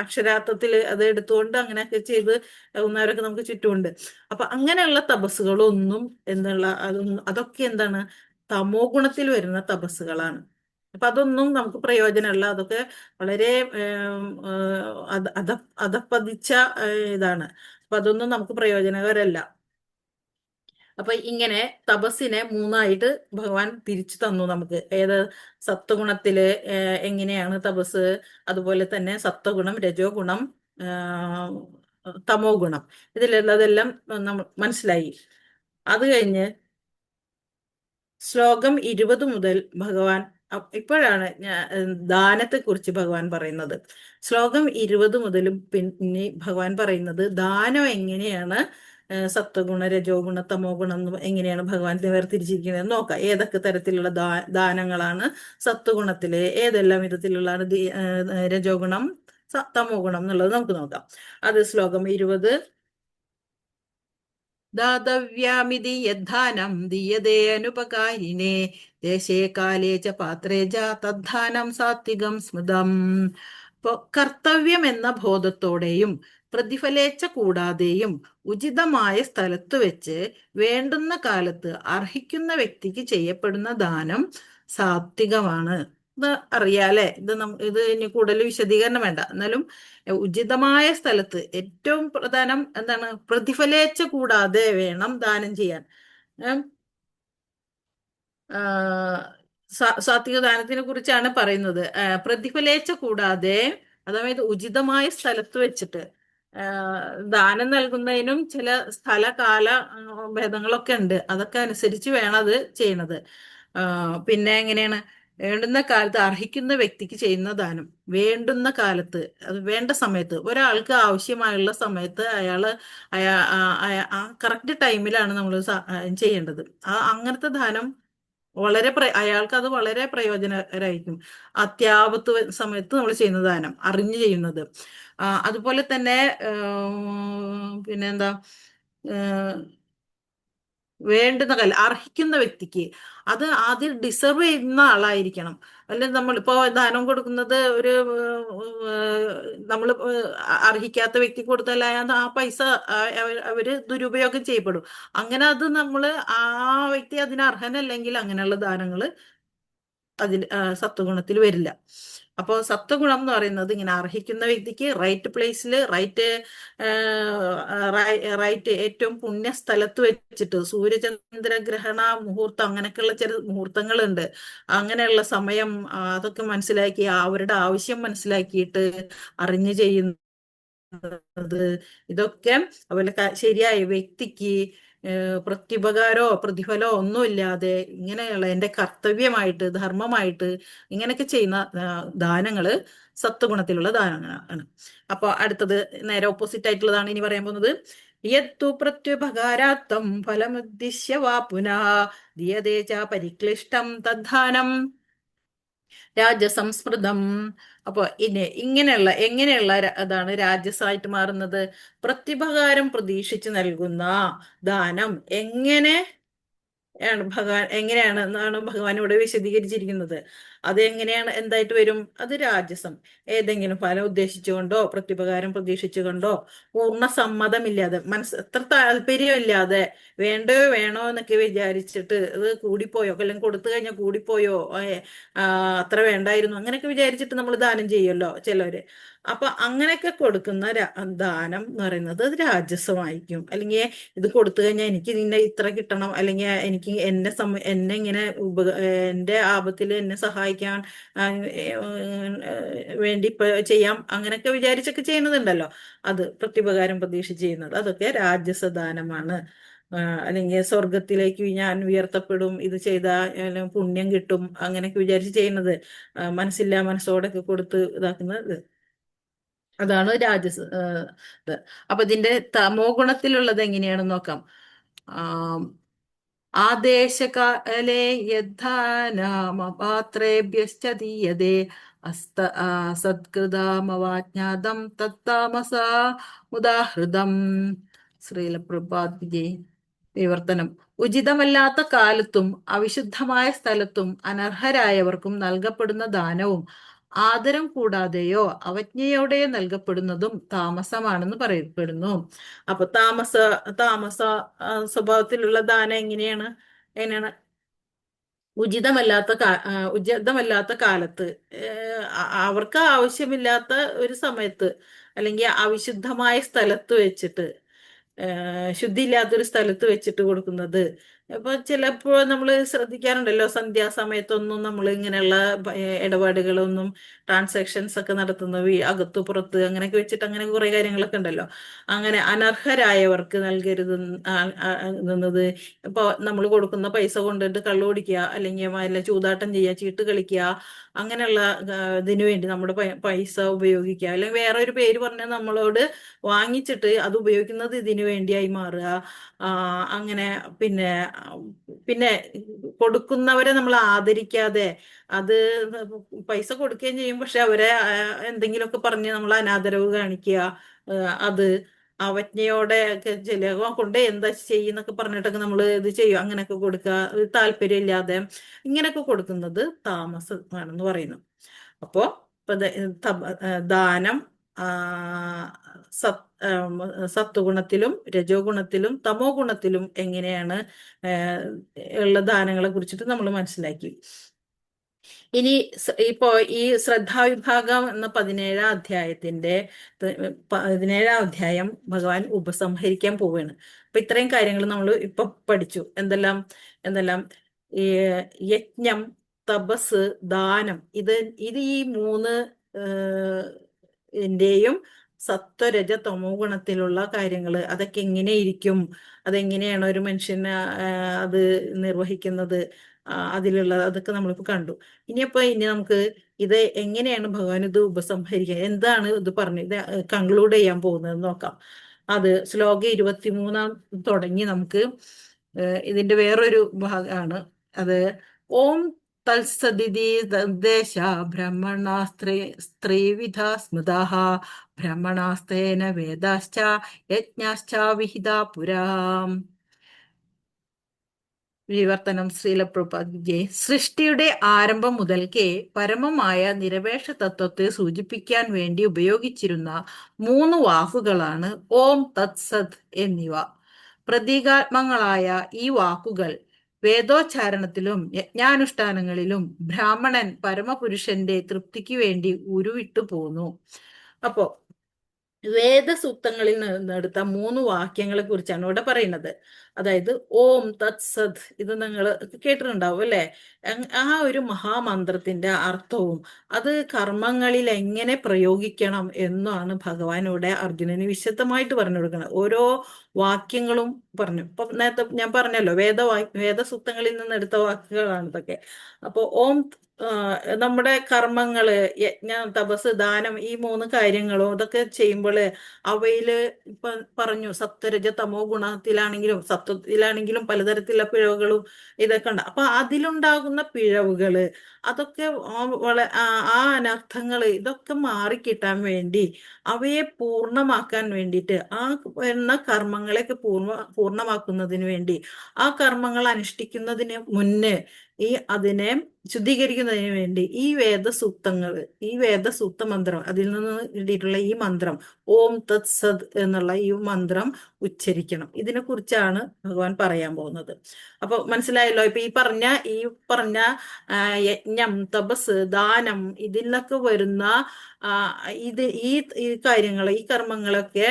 അക്ഷരാർത്ഥത്തിൽ അത് എടുത്തുകൊണ്ട് അങ്ങനെയൊക്കെ ചെയ്ത് പോകുന്നവരൊക്കെ നമുക്ക് ചുറ്റുമുണ്ട്. അപ്പൊ അങ്ങനെയുള്ള തപസ്സുകളൊന്നും അതൊക്കെ എന്താണ്, തമോ ഗുണത്തിൽ വരുന്ന തപസ്സുകളാണ്. അപ്പൊ അതൊന്നും നമുക്ക് പ്രയോജനമല്ല. അതൊക്കെ വളരെ അധപ്പതിച്ച ഇതാണ്. അപ്പൊ അതൊന്നും നമുക്ക് പ്രയോജനകരമല്ല. അപ്പൊ ഇങ്ങനെ തപസ്സിനെ മൂന്നായിട്ട് ഭഗവാൻ തിരിച്ചു തന്നു നമുക്ക്. സത്വഗുണത്തില് എങ്ങനെയാണ് തപസ്, അതുപോലെ തന്നെ സത്വഗുണം, രജോ ഗുണം, തമോ ഗുണം, ഇതിലുള്ളതെല്ലാം നമ്മൾ മനസ്സിലായി. അത് കഴിഞ്ഞ് ശ്ലോകം 20 മുതൽ ഭഗവാൻ ഇപ്പോഴാണ് ദാനത്തെ കുറിച്ച് ഭഗവാൻ പറയുന്നത്. ശ്ലോകം 20 മുതലും പിന്നെ ഭഗവാൻ പറയുന്നത് ദാനം എങ്ങനെയാണ്, സത്വഗുണ, രജോ ഗുണ, തമോ ഗുണം എങ്ങനെയാണ് ഭഗവാൻ വേർതിരിച്ചിരിക്കുന്നത് നോക്കാം. ഏതൊക്കെ തരത്തിലുള്ള ദാനങ്ങളാണ് സത്വഗുണത്തില്, ഏതെല്ലാം വിധത്തിലുള്ളതാണ് രജോ ഗുണം, തമോ ഗുണം എന്നുള്ളത് നമുക്ക് നോക്കാം. അത് ശ്ലോകം 20. ദാതവ്യാമിതി യദ്ധാനം ദീയതേ അനുപകാരിണേ ദേശേ കാലേ ച പാത്രേ ച തദ്ധാനം സാത്വികം സ്മൃതം. ഇപ്പൊ കർത്തവ്യം എന്ന ബോധത്തോടെയും പ്രതിഫലേച്ഛ കൂടാതെയും ഉചിതമായ സ്ഥലത്ത് വെച്ച് വേണ്ടുന്ന കാലത്ത് അർഹിക്കുന്ന വ്യക്തിക്ക് ചെയ്യപ്പെടുന്ന ദാനം സാത്വികമാണ്. ഇത് അറിയാലേ, ഇത് ഇനി കൂടുതൽ വിശദീകരണം വേണ്ട. എന്നാലും ഉചിതമായ സ്ഥലത്ത് ഏറ്റവും പ്രധാനം എന്താണ്, പ്രതിഫലേച്ഛ കൂടാതെ വേണം ദാനം ചെയ്യാൻ. സാത്വിക ദാനത്തിനെ കുറിച്ചാണ് പറയുന്നത്. പ്രതിഫലേച്ഛ കൂടാതെ, അതായത് ഉചിതമായ സ്ഥലത്ത് വെച്ചിട്ട്. ദാനം നൽകുന്നതിനും ചില സ്ഥല കാല ഭേദങ്ങളൊക്കെ ഉണ്ട്. അതൊക്കെ അനുസരിച്ച് വേണം അത് ചെയ്യണത്. പിന്നെ എങ്ങനെയാണ്, വേണ്ടുന്ന കാലത്ത് അർഹിക്കുന്ന വ്യക്തിക്ക് ചെയ്യുന്ന ദാനം. വേണ്ടുന്ന കാലത്ത്, അത് വേണ്ട സമയത്ത്, ഒരാൾക്ക് ആവശ്യമായുള്ള സമയത്ത് ആ കറക്റ്റ് ടൈമിലാണ് നമ്മൾ ചെയ്യേണ്ടത്. അങ്ങനത്തെ ദാനം അയാൾക്ക് അത് വളരെ പ്രയോജനകരമായിരിക്കും. അത്യാപത്ത് സമയത്ത് നമ്മൾ ചെയ്യുന്ന ദാനം, അറിഞ്ഞു ചെയ്യുന്നത്. അതുപോലെ തന്നെ പിന്നെന്താ, വേണ്ടുന്ന കാലം അർഹിക്കുന്ന വ്യക്തിക്ക്, അത് ആദ്യം ഡിസർവ് ചെയ്യുന്ന ആളായിരിക്കണം. അല്ലെങ്കിൽ നമ്മളിപ്പോ ദാനം കൊടുക്കുന്നത് നമ്മൾ അർഹിക്കാത്ത വ്യക്തി കൊടുത്താൽ ആ പൈസ അവര് ദുരുപയോഗം ചെയ്യപ്പെടും. അങ്ങനെ അത് ആ വ്യക്തി അതിന് അർഹനല്ലെങ്കിൽ അങ്ങനെയുള്ള ദാനങ്ങൾ സത്വഗുണത്തിൽ വരില്ല. അപ്പോൾ സത്വഗുണം എന്ന് പറയുന്നത് ഇങ്ങനെ അർഹിക്കുന്ന വ്യക്തിക്ക് റൈറ്റ് പ്ലേസിൽ റൈറ്റ് ഏറ്റവും പുണ്യ സ്ഥലത്ത് വെച്ചിട്ട്, സൂര്യചന്ദ്രഗ്രഹണ മുഹൂർത്തം അങ്ങനെയൊക്കെയുള്ള ചില മുഹൂർത്തങ്ങളുണ്ട്. അങ്ങനെയുള്ള സമയം അതൊക്കെ മനസ്സിലാക്കി അവരുടെ ആവശ്യം മനസ്സിലാക്കിയിട്ട് അറിഞ്ഞു ചെയ്യുന്നത്, ഇതൊക്കെ അതുപോലെ ശരിയായ വ്യക്തിക്ക് പ്രത്യുപകാരോ പ്രതിഫലോ ഒന്നുമില്ലാതെ ഇങ്ങനെയുള്ള എൻ്റെ കർത്തവ്യമായിട്ട് ധർമ്മമായിട്ട് ഇങ്ങനെയൊക്കെ ചെയ്യുന്ന ദാനങ്ങള് സത്വഗുണത്തിലുള്ള ദാനങ്ങളാണ്. അപ്പൊ അടുത്തത് നേരെ ഓപ്പോസിറ്റ് ആയിട്ടുള്ളതാണ് ഇനി പറയാൻ പോകുന്നത്. യത്തു പ്രത്യുപകാരാർത്ഥം ഫലമുദ്ദിശ്യ വാ പുനഃ ദീയതേ ച പരിക്ലിഷ്ടം തദ്ധാനം രാജസംസ്മൃതം. അപ്പൊ എങ്ങനെയുള്ള അതാണ് രാജസായിട്ട് മാറുന്നത്. പ്രത്യുപകാരം പ്രതീക്ഷിച്ച് നൽകുന്ന ദാനം എങ്ങനെയാണ് എന്നാണ് ഭഗവാൻ ഇവിടെ വിശദീകരിച്ചിരിക്കുന്നത്. അത് എങ്ങനെയാണ്, എന്തായിട്ട് വരും, അത് രാജസം. ഏതെങ്കിലും ഫലം ഉദ്ദേശിച്ചുകൊണ്ടോ പ്രത്യുപകാരം പ്രതീക്ഷിച്ചുകൊണ്ടോ പൂർണ്ണ സമ്മതമില്ലാതെ, എത്ര താല്പര്യമില്ലാതെ, വേണോ എന്നൊക്കെ വിചാരിച്ചിട്ട് ഇത് കൂടിപ്പോയോ, അല്ലെങ്കിൽ കൊടുത്തു കഴിഞ്ഞാൽ കൂടിപ്പോയോ, അത്ര വേണ്ടായിരുന്നു അങ്ങനെയൊക്കെ വിചാരിച്ചിട്ട് നമ്മൾ ദാനം ചെയ്യുമല്ലോ ചിലവര്. അപ്പൊ അങ്ങനെയൊക്കെ കൊടുക്കുന്ന ദാനം എന്ന് പറയുന്നത് അത് രാജസമായിരിക്കും. അല്ലെങ്കിൽ ഇത് കൊടുത്തു കഴിഞ്ഞാൽ എനിക്ക് ഇതിന്റെ ഇത്ര കിട്ടണം, അല്ലെങ്കിൽ എനിക്ക് എന്നെ ഇങ്ങനെ എന്റെ ആപത്തിൽ എന്നെ സഹായിക്കാൻ ആ, വേണ്ടി ഇപ്പൊ ചെയ്യാം, അങ്ങനെയൊക്കെ വിചാരിച്ചൊക്കെ ചെയ്യുന്നതുണ്ടല്ലോ. അത് പ്രത്യുപകാരം പ്രതീക്ഷിച്ച് ചെയ്യുന്നത് അതൊക്കെ രാജസദാനമാണ്. അല്ലെങ്കിൽ സ്വർഗത്തിലേക്ക് ഞാൻ ഉയർത്തപ്പെടും, ഇത് ചെയ്താൽ പുണ്യം കിട്ടും, അങ്ങനെയൊക്കെ വിചാരിച്ച് ചെയ്യുന്നത്, മനസ്സില്ലാ മനസ്സോടൊക്കെ കൊടുത്ത് ഇതാക്കുന്നത്, അതാണ് ഇത്. അപ്പൊ ഇതിന്റെ തമോ ഗുണത്തിലുള്ളത് എങ്ങനെയാണെന്ന് നോക്കാം. ആദേശകാലേ യദ്ധാനാമപാത്രേഭ്യശ്ച ദീയതേ സത്കൃതാമവാജ്ഞാതം തത്താമസാ മുദാഹൃതം. ശ്രീല പ്രഭാത് വിജയ്. വിവർത്തനം: ഉചിതമല്ലാത്ത കാലത്തും അവിശുദ്ധമായ സ്ഥലത്തും അനർഹരായവർക്കും നൽകപ്പെടുന്ന ദാനവും ആദരം കൂടാതെയോ അവജ്ഞയോടെയോ നൽകപ്പെടുന്നതും താമസമാണെന്ന് പറയപ്പെടുന്നു. അപ്പൊ താമസ സ്വഭാവത്തിലുള്ള ദാനം എങ്ങനെയാണ് ഉചിതമല്ലാത്ത കാലത്ത്, അവർക്ക് ആവശ്യമില്ലാത്ത ഒരു സമയത്ത്, അല്ലെങ്കിൽ അവിശുദ്ധമായ സ്ഥലത്ത് വെച്ചിട്ട്, ശുദ്ധിയില്ലാത്തൊരു സ്ഥലത്ത് വെച്ചിട്ട് കൊടുക്കുന്നത്. ഇപ്പൊ ചിലപ്പോ നമ്മൾ ശ്രദ്ധിക്കാറുണ്ടല്ലോ, സന്ധ്യാസമയത്തൊന്നും നമ്മൾ ഇങ്ങനെയുള്ള ഇടപാടുകളൊന്നും, ട്രാൻസാക്ഷൻസ് ഒക്കെ നടത്തുന്ന അകത്തു പുറത്ത് അങ്ങനെയൊക്കെ വെച്ചിട്ട് അങ്ങനെ കുറെ കാര്യങ്ങളൊക്കെ ഉണ്ടല്ലോ. അങ്ങനെ അനർഹരായവർക്ക് നൽകരുത് എന്നത്, ഇപ്പൊ നമ്മൾ കൊടുക്കുന്ന പൈസ കൊണ്ടിട്ട് കള്ളു കുടിക്കുക, അല്ലെങ്കിൽ വല്ല ചൂതാട്ടം ചെയ്യുക, ചീട്ട് കളിക്കുക, അങ്ങനെയുള്ള ഇതിനു വേണ്ടി നമ്മുടെ പൈസ ഉപയോഗിക്കുക, അല്ലെങ്കിൽ വേറെ ഒരു പേര് പറഞ്ഞാൽ നമ്മളോട് വാങ്ങിച്ചിട്ട് അത് ഉപയോഗിക്കുന്നത് ഇതിനു വേണ്ടിയായി മാറുക. അങ്ങനെ പിന്നെ പിന്നെ കൊടുക്കുന്നവരെ നമ്മൾ ആദരിക്കാതെ, അത് പൈസ കൊടുക്കുകയും ചെയ്യും, പക്ഷെ അവരെ എന്തെങ്കിലുമൊക്കെ പറഞ്ഞ് നമ്മൾ അനാദരവ് കാണിക്കുക, അത് അവജ്ഞയോടെ ഒക്കെ ചില കൊണ്ട് എന്താ ചെയ്യുന്നൊക്കെ പറഞ്ഞിട്ടൊക്കെ നമ്മൾ ഇത് ചെയ്യും, അങ്ങനെയൊക്കെ കൊടുക്കുക, താല്പര്യം ഇല്ലാതെ ഇങ്ങനെയൊക്കെ കൊടുക്കുന്നത് താമസമാണെന്ന് പറയുന്നു. അപ്പോ ദാനം സത്വഗുണത്തിലും രജോ ഗുണത്തിലും തമോ ഗുണത്തിലും എങ്ങനെയാണ് ഉള്ള ദാനങ്ങളെ കുറിച്ചിട്ട് നമ്മൾ മനസ്സിലാക്കി. ഇനി ഇപ്പോ ഈ ശ്രദ്ധാവിഭാഗം എന്ന 17ാം അധ്യായം ഭഗവാൻ ഉപസംഹരിക്കാൻ പോവുകയാണ്. അപ്പൊ ഇത്രയും കാര്യങ്ങൾ നമ്മൾ ഇപ്പൊ പഠിച്ചു. എന്തെല്ലാം ഈ യജ്ഞം, തപസ്, ദാനം, ഇത് ഈ 3 ന്റെയും സത്വരജ തമോ ഗുണത്തിലുള്ള കാര്യങ്ങൾ, അതൊക്കെ എങ്ങനെയിരിക്കും, അതെങ്ങനെയാണ് ഒരു മനുഷ്യന് അത് നിർവഹിക്കുന്നത്, അതൊക്കെ നമ്മളിപ്പോ കണ്ടു. ഇനി നമുക്ക് ഇത് എങ്ങനെയാണ് ഭഗവാൻ ഇത് ഉപസംഹരിക്കുക, എന്താണ് ഇത് പറഞ്ഞ് ഇത് കൺക്ലൂഡ് ചെയ്യാൻ പോകുന്നത് നോക്കാം. അത് ശ്ലോകം 23 തുടങ്ങി നമുക്ക് ഇതിന്റെ വേറൊരു ഭാഗമാണ് അത്. ഓം തത്സദിതി തദ്ദേശ സ്ത്രീവിധ സ്മൃതാഃ ബ്രഹ്മണാസ്തേന വേദാശ്ച യജ്ഞാശ്ച വിഹിതാ പുരാ. വിവർത്തനം: ശ്രീല പ്രഭുപാദ് വിജയ്. സൃഷ്ടിയുടെ ആരംഭം മുതൽക്കേ പരമമായ നിരപേക്ഷ തത്വത്തെ സൂചിപ്പിക്കാൻ വേണ്ടി ഉപയോഗിച്ചിരുന്ന 3 വാക്കുകളാണ് ഓം തത്സത് എന്നിവ. പ്രതീകാത്മകങ്ങളായ ഈ വാക്കുകൾ വേദോച്ചാരണത്തിലും യജ്ഞാനുഷ്ഠാനങ്ങളിലും ബ്രാഹ്മണൻ പരമപുരുഷന്റെ തൃപ്തിക്ക് വേണ്ടി ഉരുവിട്ടു പോന്നു. അപ്പോ വേദസൂക്തങ്ങളിൽ നിന്നെടുത്ത 3 വാക്യങ്ങളെ കുറിച്ചാണ് ഇവിടെ പറയുന്നത്. അതായത് ഓം തത് സത്, ഇത് നിങ്ങൾ കേട്ടിട്ടുണ്ടാവും അല്ലെ? ആ ഒരു മഹാമന്ത്രത്തിന്റെ അർത്ഥവും അത് കർമ്മങ്ങളിൽ എങ്ങനെ പ്രയോഗിക്കണം എന്നാണ് ഭഗവാൻ ഇവിടെ അർജുനന് വിശദമായിട്ട് പറഞ്ഞു കൊടുക്കുന്നത്. ഓരോ വാക്യങ്ങളും പറഞ്ഞു. ഇപ്പൊ നേരത്തെ ഞാൻ പറഞ്ഞല്ലോ, വേദസൂക്തങ്ങളിൽ നിന്ന് എടുത്ത വാക്കുകളാണ് ഇതൊക്കെ. അപ്പൊ ഓം നമ്മുടെ കർമ്മങ്ങള്, യജ്ഞം, തപസ്, ദാനം, ഈ 3 കാര്യങ്ങളും ഇതൊക്കെ ചെയ്യുമ്പോൾ അവയില് ഇപ്പൊ പറഞ്ഞു സത്വരജ തമോ ഗുണത്തിലാണെങ്കിലും സത്വത്തിലാണെങ്കിലും പലതരത്തിലുള്ള പിഴവുകളും ഇതൊക്കെ ഉണ്ട്. അപ്പൊ അതിലുണ്ടാകുന്ന പിഴവുകള്, അതൊക്കെ ആ അനർത്ഥങ്ങള് ഇതൊക്കെ മാറിക്കിട്ടാൻ വേണ്ടി, അവയെ പൂർണ്ണമാക്കാൻ വേണ്ടിയിട്ട്, ആ വരുന്ന കർമ്മങ്ങളെയൊക്കെ പൂർണ്ണമാക്കുന്നതിന് വേണ്ടി, ആ കർമ്മങ്ങൾ അനുഷ്ഠിക്കുന്നതിന് മുന്നേ അതിനെ ശുദ്ധീകരിക്കുന്നതിന് വേണ്ടി ഈ വേദസൂക്ത മന്ത്രം, അതിൽ നിന്ന് കിട്ടിയിട്ടുള്ള ഈ മന്ത്രം, ഓം തത് സത് എന്നുള്ള ഈ മന്ത്രം ഉച്ചരിക്കണം. ഇതിനെ കുറിച്ചാണ് ഭഗവാൻ പറയാൻ പോകുന്നത്. അപ്പൊ മനസ്സിലായല്ലോ. ഇപ്പൊ ഈ പറഞ്ഞ യജ്ഞം, തപസ്, ദാനം, ഇതിൽ നിന്നൊക്കെ വരുന്ന ഈ കാര്യങ്ങൾ, ഈ കർമ്മങ്ങളൊക്കെ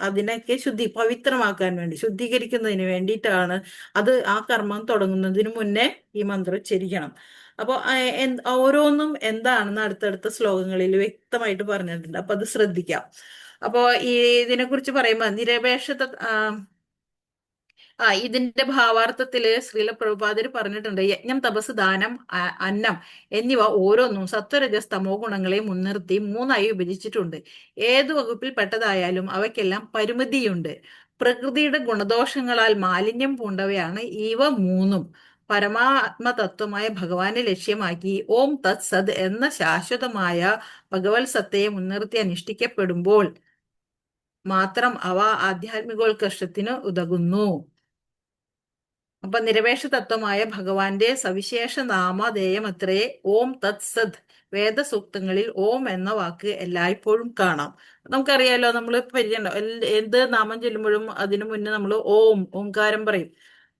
അതിനൊക്കെ പവിത്രമാക്കാൻ വേണ്ടി, ശുദ്ധീകരിക്കുന്നതിന് വേണ്ടിയിട്ടാണ് ആ കർമ്മം തുടങ്ങുന്നതിന് മുന്നേ ഈ മന്ത്രം ഉച്ചരിക്കണം. അപ്പോൾ ഓരോന്നും എന്താണെന്ന് അടുത്തടുത്ത ശ്ലോകങ്ങളിൽ വ്യക്തമായിട്ട് പറഞ്ഞിട്ടുണ്ട്. അപ്പൊ അത് ശ്രദ്ധിക്കാം. അപ്പോ ഇതിനെക്കുറിച്ച് പറയുമ്പോൾ ഇതിന്റെ ഭാവാർത്ഥത്തില് ശ്രീല പ്രഭുപാദര് പറഞ്ഞിട്ടുണ്ട്, യജ്ഞം, തപസ്, ദാനം, അന്നം എന്നിവ ഓരോന്നും സത്വരജസ് തമോ ഗുണങ്ങളെ മുൻനിർത്തി 3ആയി വിഭജിച്ചിട്ടുണ്ട്. ഏത് വകുപ്പിൽ പെട്ടതായാലും അവയ്ക്കെല്ലാം പരിമിതിയുണ്ട്. പ്രകൃതിയുടെ ഗുണദോഷങ്ങളാൽ മാലിന്യം പൂണ്ടവയാണ് ഇവ 3ഉം. പരമാത്മതത്വമായ ഭഗവാനെ ലക്ഷ്യമാക്കി ഓം തത് സത് എന്ന ശാശ്വതമായ ഭഗവത് സത്തയെ മുൻനിർത്തി അനുഷ്ഠിക്കപ്പെടുമ്പോൾ മാത്രം അവ ആധ്യാത്മികോത്കർഷത്തിന് ഉതകുന്നു. അപ്പൊ നിരപേക്ഷ തത്വമായ ഭഗവാന്റെ സവിശേഷ നാമധേയമത്രേ ഓം തത് സത്. വേദസൂക്തങ്ങളിൽ ഓം എന്ന വാക്ക് എല്ലായ്പ്പോഴും കാണാം. നമുക്കറിയാലോ, നമ്മൾ പരിചയം, എന്ത് നാമം ചൊല്ലുമ്പോഴും അതിനു മുന്നേ നമ്മൾ ഓംകാരം പറയും.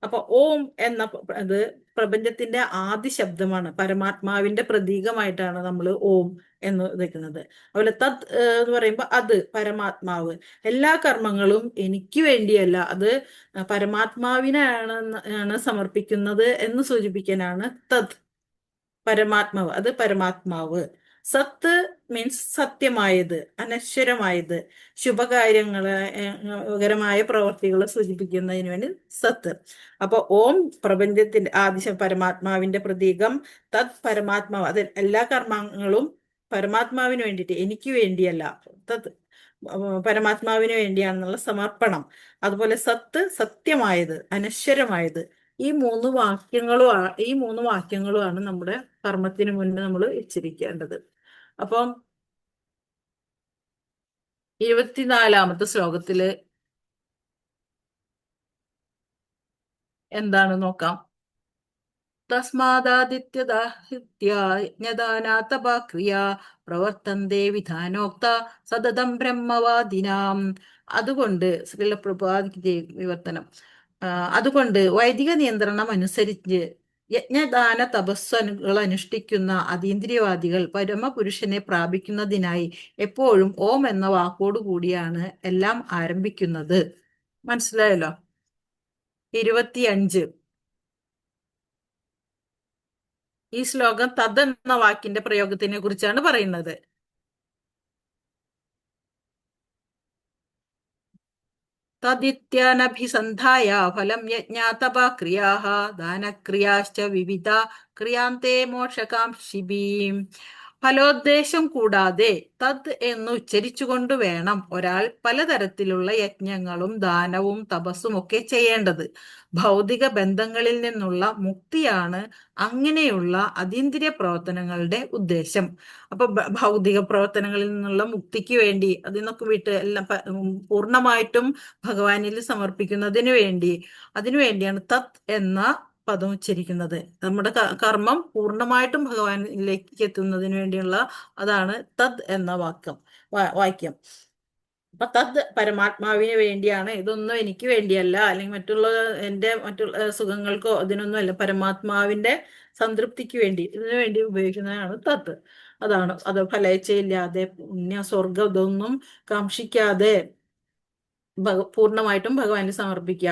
അപ്പൊ ഓം എന്ന അത് പ്രപഞ്ചത്തിന്റെ ആദ്യ ശബ്ദമാണ്. പരമാത്മാവിന്റെ പ്രതീകമായിട്ടാണ് നമ്മൾ ഓം എന്ന് വെക്കുന്നത്. അതുപോലെ തത് എന്ന് പറയുമ്പോൾ അത് പരമാത്മാവ്. എല്ലാ കർമ്മങ്ങളും എനിക്ക് വേണ്ടിയല്ല, അത് പരമാത്മാവിനാണ് സമർപ്പിക്കുന്നത് എന്ന് സൂചിപ്പിക്കാനാണ് തത്. പരമാത്മാവ്, അത് പരമാത്മാവ്. സത്ത് മീൻസ് സത്യമായത്, അനശ്വരമായത്, ശുഭകാര്യങ്ങളകരമായ പ്രവർത്തികളെ സൂചിപ്പിക്കുന്നതിന് വേണ്ടി സത്ത്. അപ്പൊ ഓം പ്രപഞ്ചത്തിന്റെ ആദ്യ പരമാത്മാവിന്റെ പ്രതീകം, തത് പരമാത്മാവ്, അത് എല്ലാ കർമ്മങ്ങളും പരമാത്മാവിന് വേണ്ടിയിട്ട്, എനിക്ക് വേണ്ടിയല്ല, തത് പരമാത്മാവിന് വേണ്ടിയാണെന്നുള്ള സമർപ്പണം. അതുപോലെ സത്ത് സത്യമായത്, അനശ്വരമായത്. ഈ മൂന്ന് വാക്യങ്ങളുമാണ് നമ്മുടെ കർമ്മത്തിന് മുന്നേ നമ്മൾ ഉച്ചരിക്കേണ്ടത്. അപ്പം 24-ാമത്തെ ശ്ലോകത്തില് എന്താണ് നോക്കാം. തസ്മാദാദിത്യദാനാതപാക്രിയ പ്രവർത്തന്തേ വിധാനോക്ത സതതം ബ്രഹ്മവാദിനാം. അതുകൊണ്ട് ശ്രീല പ്രഭുപാദിക്ക് വിവർത്തനം. അതുകൊണ്ട് വൈദിക നിയന്ത്രണം അനുസരിച്ച് യജ്ഞദാന തപസ്സുകൾ അനുഷ്ഠിക്കുന്ന അതീന്ദ്രിയവാദികൾ പരമപുരുഷനെ പ്രാപിക്കുന്നതിനായി എപ്പോഴും ഓം എന്ന വാക്കോടു കൂടിയാണ് എല്ലാം ആരംഭിക്കുന്നത്. മനസ്സിലായല്ലോ. 25. ഈ ശ്ലോകം തദ് എന്ന വാക്കിന്റെ പ്രയോഗത്തിനെ കുറിച്ചാണ് പറയുന്നത്. തദിത്യനഭിസന്ധായ ഫലം യജ്ഞാതപക്രിയാഃ ദാനക്രിയാശ്ച വിവിധ ക്രിയാന്തേ മോക്ഷകാംക്ഷിഭീം. ഫലോദ്ദേശം കൂടാതെ തദ് എന്ന് ഉച്ചരിച്ചുകൊണ്ട് വേണം ഒരാൾ പലതരത്തിലുള്ള യജ്ഞങ്ങളും ദാനവും തപസ്സും ഒക്കെ ചെയ്യേണ്ടത്. ഭൗതിക ബന്ധങ്ങളിൽ നിന്നുള്ള മുക്തിയാണ് അങ്ങനെയുള്ള അതീന്ദ്രിയ പ്രവർത്തനങ്ങളുടെ ഉദ്ദേശം. അപ്പൊ ഭൗതിക പ്രവർത്തനങ്ങളിൽ നിന്നുള്ള മുക്തിക്ക് വേണ്ടി, അതിൽ നിന്നൊക്കെ വിട്ട് എല്ലാം പൂർണ്ണമായിട്ടും ഭഗവാനിൽ അതിനുവേണ്ടിയാണ് തത് എന്ന പദം ഉച്ചരിക്കുന്നത്. നമ്മുടെ കർമ്മം പൂർണ്ണമായിട്ടും ഭഗവാനിലേക്ക് എത്തുന്നതിന് വേണ്ടിയുള്ള അതാണ് തത് എന്ന വാക്യം. അപ്പൊ തത് പരമാത്മാവിന് വേണ്ടിയാണ്, ഇതൊന്നും എനിക്ക് വേണ്ടിയല്ല, അല്ലെങ്കിൽ മറ്റുള്ള സുഖങ്ങൾക്കോ അതിനൊന്നും അല്ല, പരമാത്മാവിന്റെ സംതൃപ്തിക്ക് വേണ്ടി, ഇതിനു വേണ്ടി ഉപയോഗിക്കുന്നതാണ് തത്. അത് ഫലേച്ഛയില്ലാതെ പുണ്യ സ്വർഗം ഇതൊന്നും കാക്ഷിക്കാതെ പൂർണ്ണമായിട്ടും ഭഗവാന് സമർപ്പിക്കുക.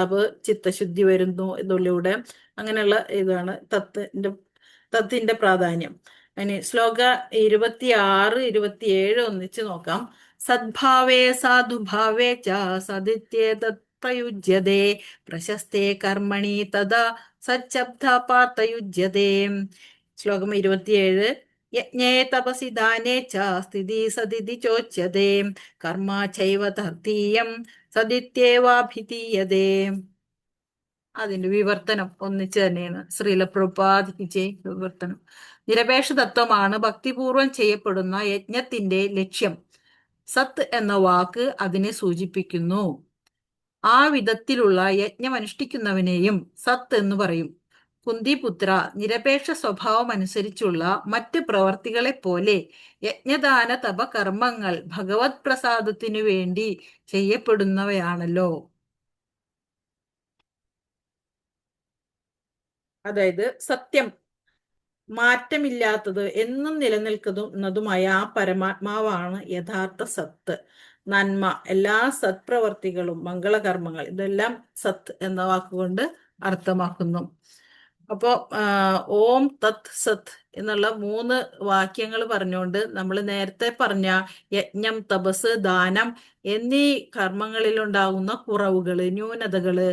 അപ്പൊ ചിത്തശുദ്ധി വരുന്നു ഇതിലൂടെ. അങ്ങനെയുള്ള ഇതാണ് തത്തിന്റെ പ്രാധാന്യം. ഇനി ശ്ലോക 26, 27 ഒന്നിച്ച് നോക്കാം. സദ്ഭാവേ സാധുഭാവേ ച സദിത്യേതത് പ്രയുജ്യതേ പ്രശസ്തേ കർമ്മണി തഥാ സച്ഛബ്ദ പാർത്ഥയുജ്യതേ. ശ്ലോകം 27. യജ്ഞേ തപസി ദാനേ ച സ്ഥിതി സദിതി ചോച്യതേ കർമ്മ ചൈവ തർത്തീയം സദിത്യേവാഭിധീയതേ. അതിന്റെ വിവർത്തനം ഒന്നിച്ച് തന്നെയാണ്. ശ്രീല പ്രഭുപാദിക്ക് വിവർത്തനം. നിരപേക്ഷ തത്വമാണ് ഭക്തിപൂർവം ചെയ്യപ്പെടുന്ന യജ്ഞത്തിന്റെ ലക്ഷ്യം. സത്ത് എന്ന വാക്ക് അതിനെ സൂചിപ്പിക്കുന്നു. ആ വിധത്തിലുള്ള യജ്ഞം അനുഷ്ഠിക്കുന്നവനെയും സത്ത് എന്ന് പറയും. കുന്തിപുത്ര, നിരപേക്ഷ സ്വഭാവം അനുസരിച്ചുള്ള മറ്റ് പ്രവർത്തികളെ പോലെ യജ്ഞദാന തപ കർമ്മങ്ങൾ ഭഗവത് പ്രസാദത്തിനു വേണ്ടി ചെയ്യപ്പെടുന്നവയാണല്ലോ. അതായത് സത്യം, മാറ്റമില്ലാത്തത്, എന്നും നിലനിൽക്കുന്നതുമായ ആ പരമാത്മാവാണ് യഥാർത്ഥ സത്ത്. നന്മ, എല്ലാ സത്പ്രവർത്തികളും മംഗളകർമ്മങ്ങൾ, ഇതെല്ലാം സത്ത് എന്ന വാക്കുകൊണ്ട് അർത്ഥമാക്കുന്നു. അപ്പോ ഓം തത് സത് എന്നുള്ള 3 വാക്യങ്ങൾ പറഞ്ഞുകൊണ്ട് നമ്മൾ നേരത്തെ പറഞ്ഞ യജ്ഞം, തപസ്, ദാനം എന്നീ കർമ്മങ്ങളിലുണ്ടാകുന്ന കുറവുകള്, ന്യൂനതകള്,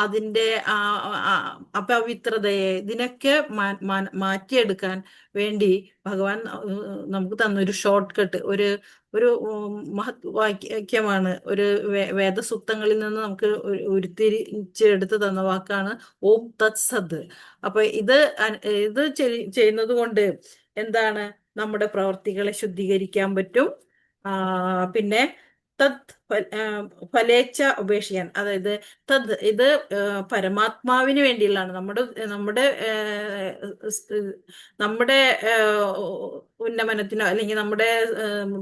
അതിൻ്റെ അപവിത്രതയെ, ഇതിനൊക്കെ മാറ്റിയെടുക്കാൻ വേണ്ടി ഭഗവാൻ നമുക്ക് തന്നൊരു ഷോർട്ട് കട്ട്, ഒരു മഹത് വാക്യമാണ്, ഒരു വേദസൂക്തങ്ങളിൽ നിന്ന് നമുക്ക് ഉരുത്തിരിച്ചെടുത്ത് തന്ന വാക്കാണ് ഓം തത് സത്. അപ്പൊ ഇത് ചെയ്യുന്നത് കൊണ്ട് എന്താണ്, നമ്മുടെ പ്രവർത്തികളെ ശുദ്ധീകരിക്കാൻ പറ്റും. പിന്നെ തത് ഫലേച്ഛ ഉപേക്ഷിക്കാൻ, അതായത് തത് ഇത് പരമാത്മാവിന് വേണ്ടിയുള്ളതാണ്, നമ്മുടെ ഉന്നമനത്തിനോ അല്ലെങ്കിൽ നമ്മുടെ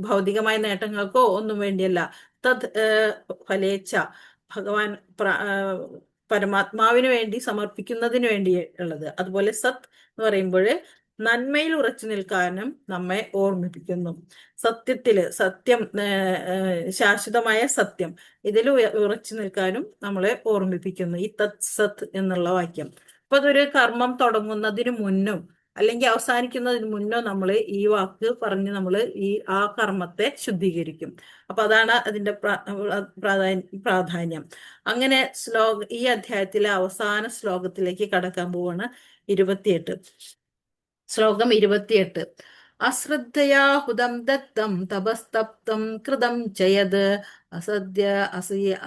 ഭൗതികമായ നേട്ടങ്ങൾക്കോ ഒന്നും വേണ്ടിയല്ല. തത് ഫലേച്ഛ, ഭഗവാൻ പരമാത്മാവിന് വേണ്ടി സമർപ്പിക്കുന്നതിന് വേണ്ടി ഉള്ളത്. അതുപോലെ സത് എന്ന് പറയുമ്പോൾ നന്മയിൽ ഉറച്ചു നിൽക്കാനും നമ്മെ ഓർമ്മിപ്പിക്കുന്നു. സത്യം, ശാശ്വതമായ സത്യം, ഇതിൽ ഉറച്ചു നിൽക്കാനും നമ്മളെ ഓർമ്മിപ്പിക്കുന്നു ഈ തത് സത് എന്നുള്ള വാക്യം. അപ്പൊ അതൊരു കർമ്മം തുടങ്ങുന്നതിന് മുന്നും അല്ലെങ്കിൽ അവസാനിക്കുന്നതിന് മുന്നോ നമ്മൾ ഈ വാക്ക് പറഞ്ഞ് നമ്മൾ ആ കർമ്മത്തെ ശുദ്ധീകരിക്കും. അപ്പൊ അതാണ് അതിന്റെ പ്രാധാന്യം. അങ്ങനെ ഈ അധ്യായത്തിലെ അവസാന ശ്ലോകത്തിലേക്ക് കടക്കാൻ പോവാണ്. 28 ശ്ലോകം 28. അശ്രദ്ധയാ ഹുതം ദത്തം തപസ്തപ്തം കൃതം ചയത്